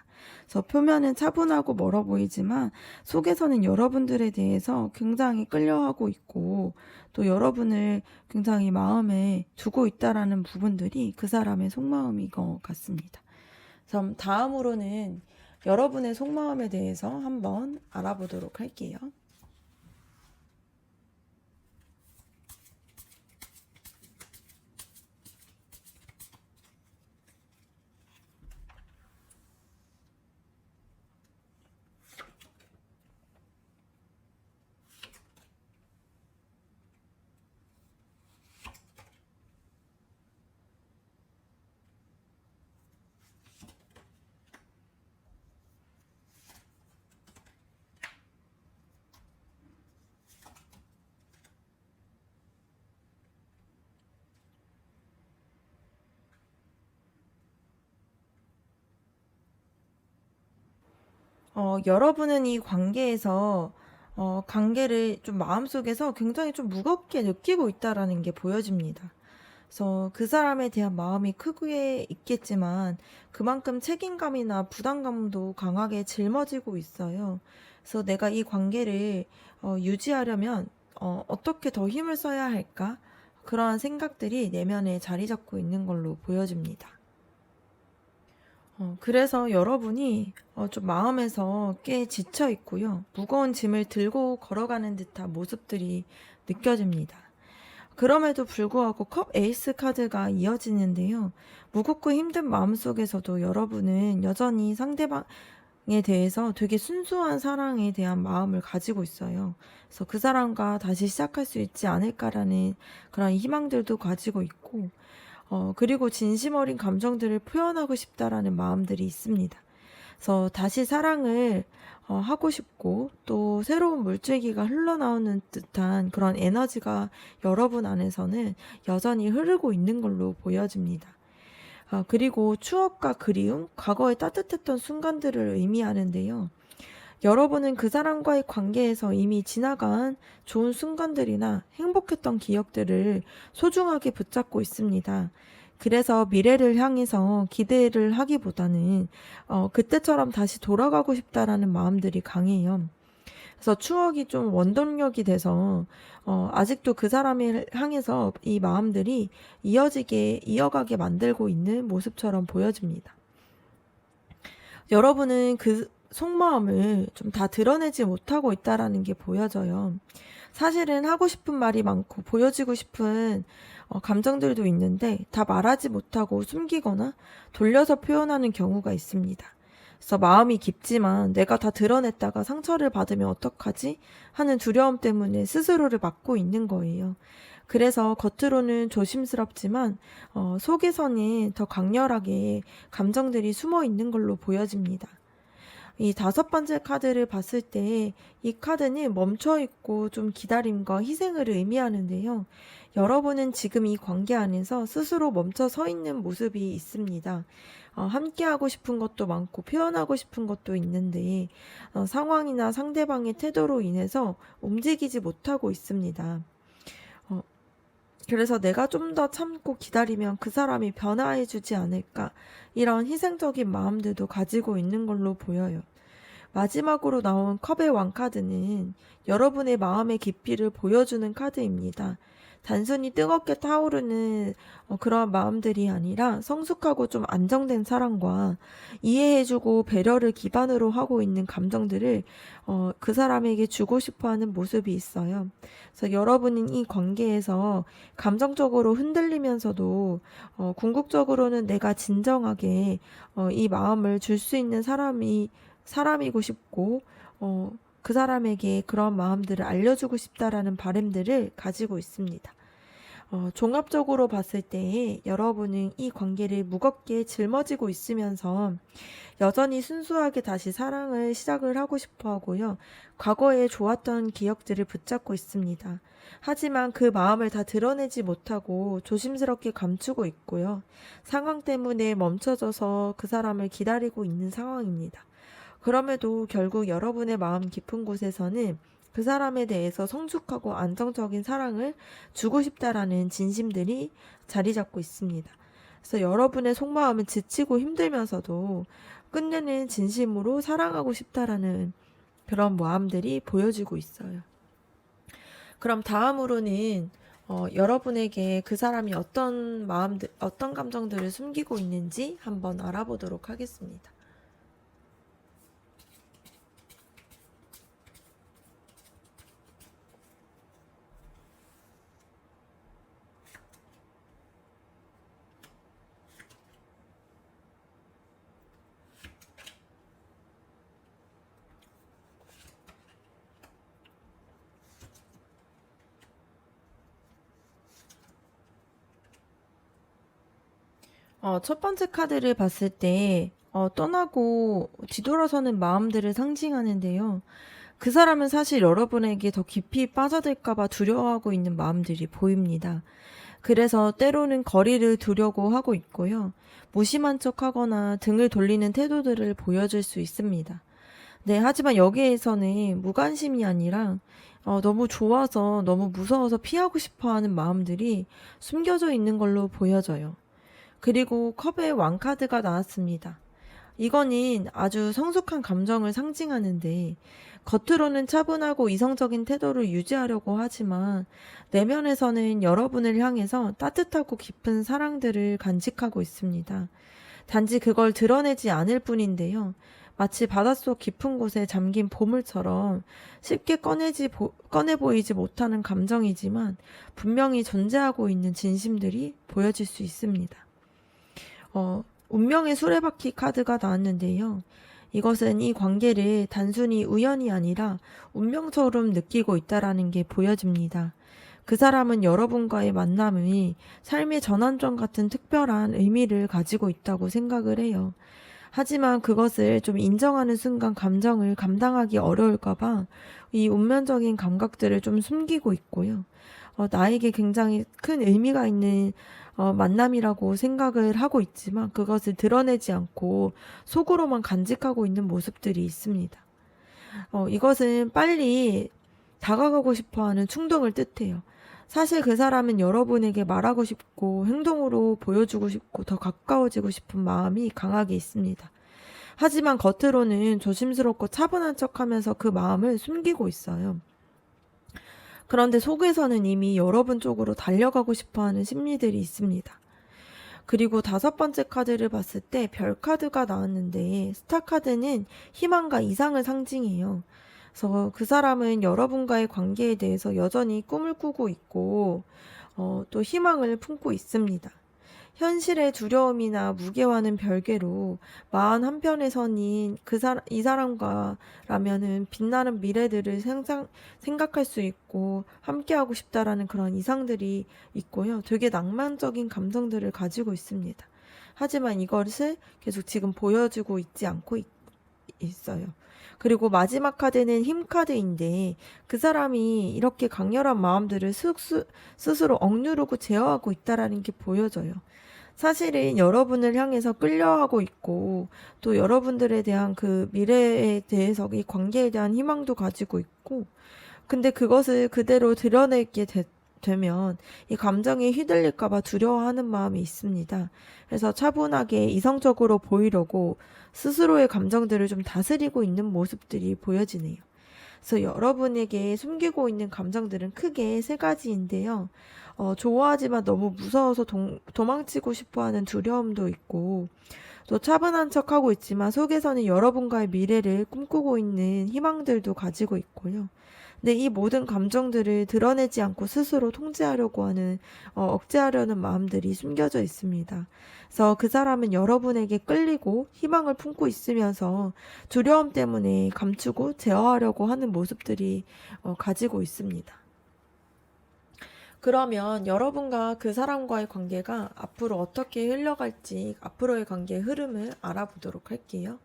그래서 표면은 차분하고 멀어 보이지만 속에서는 여러분들에 대해서 굉장히 끌려하고 있고 또 여러분을 굉장히 마음에 두고 있다라는 부분들이 그 사람의 속마음인 것 같습니다. 그럼 다음으로는 여러분의 속마음에 대해서 한번 알아보도록 할게요. 여러분은 이 관계에서 관계를 좀 마음속에서 굉장히 좀 무겁게 느끼고 있다라는 게 보여집니다. 그래서 그 사람에 대한 마음이 크게 있겠지만 그만큼 책임감이나 부담감도 강하게 짊어지고 있어요. 그래서 내가 이 관계를 유지하려면 어떻게 더 힘을 써야 할까? 그러한 생각들이 내면에 자리 잡고 있는 걸로 보여집니다. 그래서 여러분이 좀 마음에서 꽤 지쳐 있고요. 무거운 짐을 들고 걸어가는 듯한 모습들이 느껴집니다. 그럼에도 불구하고 컵 에이스 카드가 이어지는데요. 무겁고 힘든 마음속에서도 여러분은 여전히 상대방에 대해서 되게 순수한 사랑에 대한 마음을 가지고 있어요. 그래서 그 사람과 다시 시작할 수 있지 않을까라는 그런 희망들도 가지고 있고, 그리고 진심 어린 감정들을 표현하고 싶다라는 마음들이 있습니다. 그래서 다시 사랑을 하고 싶고 또 새로운 물줄기가 흘러나오는 듯한 그런 에너지가 여러분 안에서는 여전히 흐르고 있는 걸로 보여집니다. 그리고 추억과 그리움, 과거의 따뜻했던 순간들을 의미하는데요. 여러분은 그 사람과의 관계에서 이미 지나간 좋은 순간들이나 행복했던 기억들을 소중하게 붙잡고 있습니다. 그래서 미래를 향해서 기대를 하기보다는 그때처럼 다시 돌아가고 싶다라는 마음들이 강해요. 그래서 추억이 좀 원동력이 돼서 아직도 그 사람을 향해서 이 마음들이 이어가게 만들고 있는 모습처럼 보여집니다. 여러분은 그 속마음을 좀 다 드러내지 못하고 있다라는 게 보여져요. 사실은 하고 싶은 말이 많고 보여지고 싶은 감정들도 있는데 다 말하지 못하고 숨기거나 돌려서 표현하는 경우가 있습니다. 그래서 마음이 깊지만 내가 다 드러냈다가 상처를 받으면 어떡하지? 하는 두려움 때문에 스스로를 막고 있는 거예요. 그래서 겉으로는 조심스럽지만 속에서는 더 강렬하게 감정들이 숨어 있는 걸로 보여집니다. 이 5번째 카드를 봤을 때 이 카드는 멈춰있고 좀 기다림과 희생을 의미하는데요. 여러분은 지금 이 관계 안에서 스스로 멈춰 서 있는 모습이 있습니다. 함께 하고 싶은 것도 많고 표현하고 싶은 것도 있는데 상황이나 상대방의 태도로 인해서 움직이지 못하고 있습니다. 그래서 내가 좀 더 참고 기다리면 그 사람이 변화해주지 않을까 이런 희생적인 마음들도 가지고 있는 걸로 보여요. 마지막으로 나온 컵의 왕카드는 여러분의 마음의 깊이를 보여주는 카드입니다. 단순히 뜨겁게 타오르는 그런 마음들이 아니라 성숙하고 좀 안정된 사랑과 이해해주고 배려를 기반으로 하고 있는 감정들을 그 사람에게 주고 싶어하는 모습이 있어요. 그래서 여러분은 이 관계에서 감정적으로 흔들리면서도 궁극적으로는 내가 진정하게 이 마음을 줄 수 있는 사람이고 싶고 그 사람에게 그런 마음들을 알려주고 싶다라는 바람들을 가지고 있습니다. 종합적으로 봤을 때 여러분은 이 관계를 무겁게 짊어지고 있으면서 여전히 순수하게 다시 사랑을 시작을 하고 싶어 하고요. 과거에 좋았던 기억들을 붙잡고 있습니다. 하지만 그 마음을 다 드러내지 못하고 조심스럽게 감추고 있고요. 상황 때문에 멈춰져서 그 사람을 기다리고 있는 상황입니다. 그럼에도 결국 여러분의 마음 깊은 곳에서는 그 사람에 대해서 성숙하고 안정적인 사랑을 주고 싶다라는 진심들이 자리 잡고 있습니다. 그래서 여러분의 속마음은 지치고 힘들면서도 끝내는 진심으로 사랑하고 싶다라는 그런 마음들이 보여지고 있어요. 그럼 다음으로는 여러분에게 그 사람이 어떤 어떤 감정들을 숨기고 있는지 한번 알아보도록 하겠습니다. 첫 번째 카드를 봤을 때, 떠나고 뒤돌아서는 마음들을 상징하는데요. 그 사람은 사실 여러분에게 더 깊이 빠져들까봐 두려워하고 있는 마음들이 보입니다. 그래서 때로는 거리를 두려고 하고 있고요. 무심한 척 하거나 등을 돌리는 태도들을 보여줄 수 있습니다. 네, 하지만 여기에서는 무관심이 아니라 너무 좋아서 너무 무서워서 피하고 싶어 하는 마음들이 숨겨져 있는 걸로 보여져요. 그리고 컵의 왕카드가 나왔습니다. 이거는 아주 성숙한 감정을 상징하는데 겉으로는 차분하고 이성적인 태도를 유지하려고 하지만 내면에서는 여러분을 향해서 따뜻하고 깊은 사랑들을 간직하고 있습니다. 단지 그걸 드러내지 않을 뿐인데요. 마치 바닷속 깊은 곳에 잠긴 보물처럼 쉽게 꺼내 보이지 못하는 감정이지만 분명히 존재하고 있는 진심들이 보여질 수 있습니다. 운명의 수레바퀴 카드가 나왔는데요. 이것은 이 관계를 단순히 우연이 아니라 운명처럼 느끼고 있다라는 게 보여집니다. 그 사람은 여러분과의 만남이 삶의 전환점 같은 특별한 의미를 가지고 있다고 생각을 해요. 하지만 그것을 좀 인정하는 순간 감정을 감당하기 어려울까봐 이 운명적인 감각들을 좀 숨기고 있고요. 나에게 굉장히 큰 의미가 있는 만남이라고 생각을 하고 있지만 그것을 드러내지 않고 속으로만 간직하고 있는 모습들이 있습니다. 이것은 빨리 다가가고 싶어 하는 충동을 뜻해요. 사실 그 사람은 여러분에게 말하고 싶고 행동으로 보여주고 싶고 더 가까워지고 싶은 마음이 강하게 있습니다. 하지만 겉으로는 조심스럽고 차분한 척하면서 그 마음을 숨기고 있어요. 그런데 속에서는 이미 여러분 쪽으로 달려가고 싶어 하는 심리들이 있습니다. 그리고 다섯 번째 카드를 봤을 때 별 카드가 나왔는데 스타 카드는 희망과 이상을 상징해요. 그래서 그 사람은 여러분과의 관계에 대해서 여전히 꿈을 꾸고 있고 또 희망을 품고 있습니다. 현실의 두려움이나 무게와는 별개로 마음 한편에서는 이 사람과라면은 빛나는 미래들을 생각할 수 있고 함께하고 싶다라는 그런 이상들이 있고요. 되게 낭만적인 감정들을 가지고 있습니다. 하지만 이것을 계속 지금 보여주고 있지 않고 있어요. 그리고 마지막 카드는 힘 카드인데 그 사람이 이렇게 강렬한 마음들을 스스로 억누르고 제어하고 있다라는 게 보여져요. 사실은 여러분을 향해서 끌려하고 있고 또 여러분들에 대한 그 미래에 대해서 이 관계에 대한 희망도 가지고 있고 근데 그것을 그대로 드러내게 되면 이 감정에 휘둘릴까봐 두려워하는 마음이 있습니다. 그래서 차분하게 이성적으로 보이려고 스스로의 감정들을 좀 다스리고 있는 모습들이 보여지네요. 그래서 여러분에게 숨기고 있는 감정들은 크게 세 가지인데요. 좋아하지만 너무 무서워서 도망치고 싶어 하는 두려움도 있고, 또 차분한 척하고 있지만 속에서는 여러분과의 미래를 꿈꾸고 있는 희망들도 가지고 있고요. 근데 이 모든 감정들을 드러내지 않고 스스로 통제하려고 하는, 억제하려는 마음들이 숨겨져 있습니다. 그래서 그 사람은 여러분에게 끌리고 희망을 품고 있으면서 두려움 때문에 감추고 제어하려고 하는 모습들이 가지고 있습니다. 그러면 여러분과 그 사람과의 관계가 앞으로 어떻게 흘러갈지 앞으로의 관계의 흐름을 알아보도록 할게요.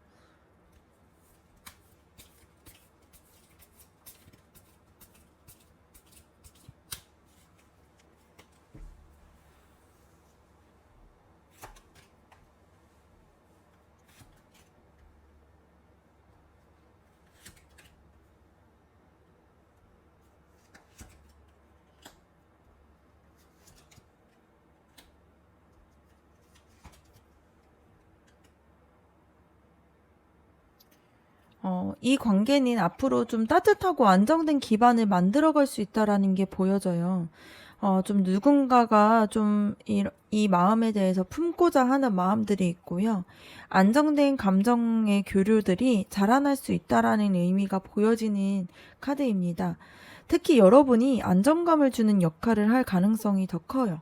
이 관계는 앞으로 좀 따뜻하고 안정된 기반을 만들어갈 수 있다라는 게 보여져요. 좀 누군가가 좀 이 마음에 대해서 품고자 하는 마음들이 있고요. 안정된 감정의 교류들이 자라날 수 있다라는 의미가 보여지는 카드입니다. 특히 여러분이 안정감을 주는 역할을 할 가능성이 더 커요.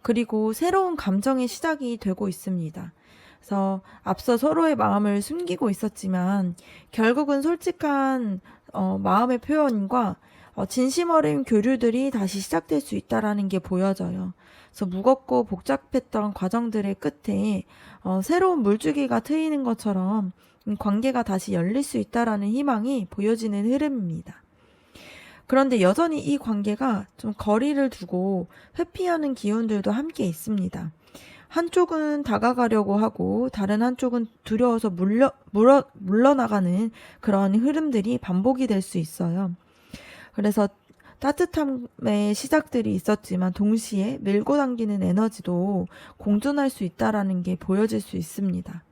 그리고 새로운 감정의 시작이 되고 있습니다. 그래서 앞서 서로의 마음을 숨기고 있었지만 결국은 솔직한 마음의 표현과 진심 어린 교류들이 다시 시작될 수 있다라는 게 보여져요. 그래서 무겁고 복잡했던 과정들의 끝에 새로운 물줄기가 트이는 것처럼 관계가 다시 열릴 수 있다라는 희망이 보여지는 흐름입니다. 그런데 여전히 이 관계가 좀 거리를 두고 회피하는 기운들도 함께 있습니다. 한쪽은 다가가려고 하고 다른 한쪽은 두려워서 물러나가는 그런 흐름들이 반복이 될 수 있어요. 그래서 따뜻함의 시작들이 있었지만 동시에 밀고 당기는 에너지도 공존할 수 있다라는 게 보여질 수 있습니다.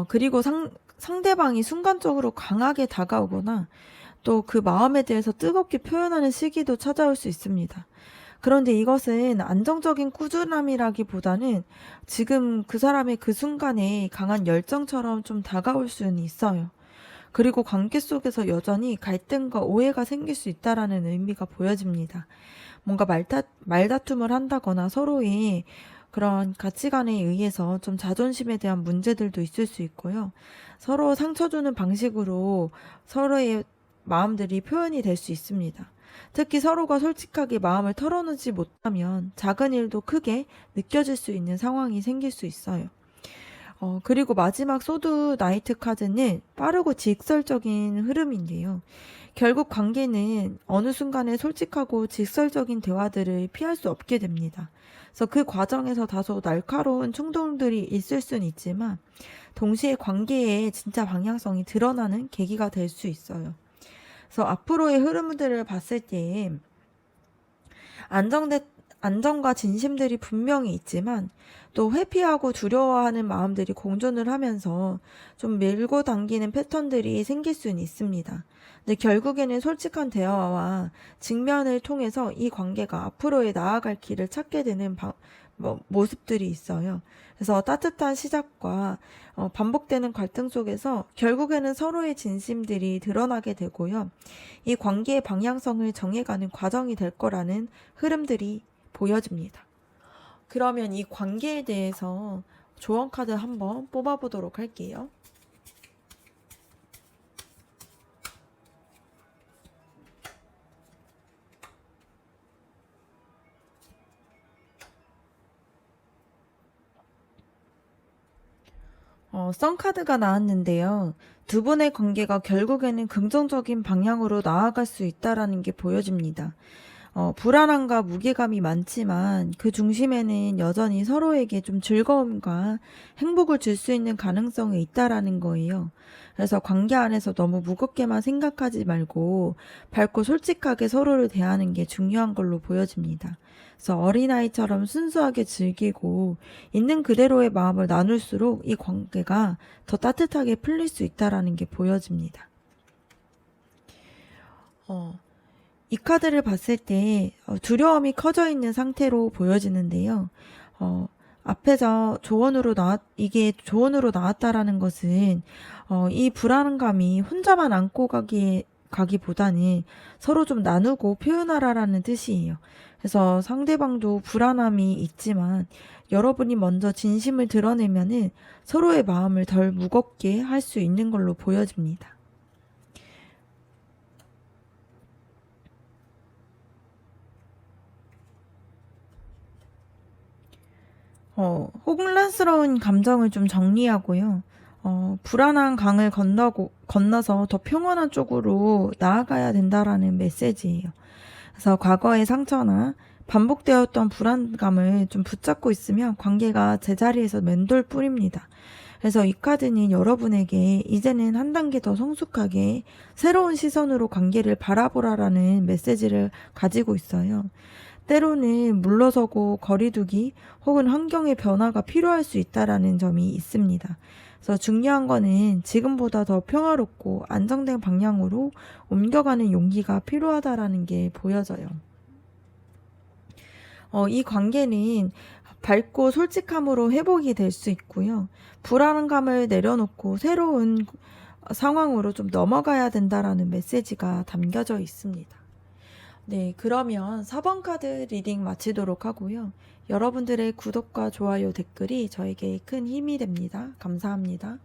그리고 상대방이 순간적으로 강하게 다가오거나 또 그 마음에 대해서 뜨겁게 표현하는 시기도 찾아올 수 있습니다. 그런데 이것은 안정적인 꾸준함이라기보다는 지금 그 사람의 그 순간에 강한 열정처럼 좀 다가올 수는 있어요. 그리고 관계 속에서 여전히 갈등과 오해가 생길 수 있다라는 의미가 보여집니다. 뭔가 말다툼을 한다거나 서로의 그런 가치관에 의해서 좀 자존심에 대한 문제들도 있을 수 있고요. 서로 상처 주는 방식으로 서로의 마음들이 표현이 될 수 있습니다. 특히 서로가 솔직하게 마음을 털어놓지 못하면 작은 일도 크게 느껴질 수 있는 상황이 생길 수 있어요. 그리고 마지막 소드 나이트 카드는 빠르고 직설적인 흐름인데요. 결국 관계는 어느 순간에 솔직하고 직설적인 대화들을 피할 수 없게 됩니다. 그래서 그 과정에서 다소 날카로운 충동들이 있을 수는 있지만 동시에 관계의 진짜 방향성이 드러나는 계기가 될 수 있어요. 그래서 앞으로의 흐름들을 봤을 때 안정과 진심들이 분명히 있지만 또 회피하고 두려워하는 마음들이 공존을 하면서 좀 밀고 당기는 패턴들이 생길 수는 있습니다. 근데 결국에는 솔직한 대화와 직면을 통해서 이 관계가 앞으로의 나아갈 길을 찾게 되는 모습들이 있어요. 그래서 따뜻한 시작과 반복되는 갈등 속에서 결국에는 서로의 진심들이 드러나게 되고요. 이 관계의 방향성을 정해가는 과정이 될 거라는 흐름들이 보여집니다. 그러면 이 관계에 대해서 조언 카드 한번 뽑아보도록 할게요. 썬 카드가 나왔는데요. 두 분의 관계가 결국에는 긍정적인 방향으로 나아갈 수 있다라는 게 보여집니다. 불안함과 무게감이 많지만 그 중심에는 여전히 서로에게 좀 즐거움과 행복을 줄 수 있는 가능성이 있다라는 거예요. 그래서 관계 안에서 너무 무겁게만 생각하지 말고 밝고 솔직하게 서로를 대하는 게 중요한 걸로 보여집니다. 그래서 어린아이처럼 순수하게 즐기고 있는 그대로의 마음을 나눌수록 이 관계가 더 따뜻하게 풀릴 수 있다라는 게 보여집니다. 이 카드를 봤을 때 두려움이 커져 있는 상태로 보여지는데요. 앞에서 이게 조언으로 나왔다라는 것은 이 불안감이 혼자만 안고 가기보다는 서로 좀 나누고 표현하라라는 뜻이에요. 그래서 상대방도 불안함이 있지만 여러분이 먼저 진심을 드러내면은 서로의 마음을 덜 무겁게 할 수 있는 걸로 보여집니다. 혼란스러운 감정을 좀 정리하고요. 불안한 강을 건너서 더 평온한 쪽으로 나아가야 된다라는 메시지예요. 그래서 과거의 상처나 반복되었던 불안감을 좀 붙잡고 있으면 관계가 제자리에서 맴돌 뿐입니다. 그래서 이 카드는 여러분에게 이제는 한 단계 더 성숙하게 새로운 시선으로 관계를 바라보라라는 메시지를 가지고 있어요. 때로는 물러서고 거리두기 혹은 환경의 변화가 필요할 수 있다라는 점이 있습니다. 그래서 중요한 거는 지금보다 더 평화롭고 안정된 방향으로 옮겨가는 용기가 필요하다라는 게 보여져요. 이 관계는 밝고 솔직함으로 회복이 될 수 있고요. 불안감을 내려놓고 새로운 상황으로 좀 넘어가야 된다라는 메시지가 담겨져 있습니다. 네, 그러면 4번 카드 리딩 마치도록 하고요. 여러분들의 구독과 좋아요, 댓글이 저에게 큰 힘이 됩니다. 감사합니다.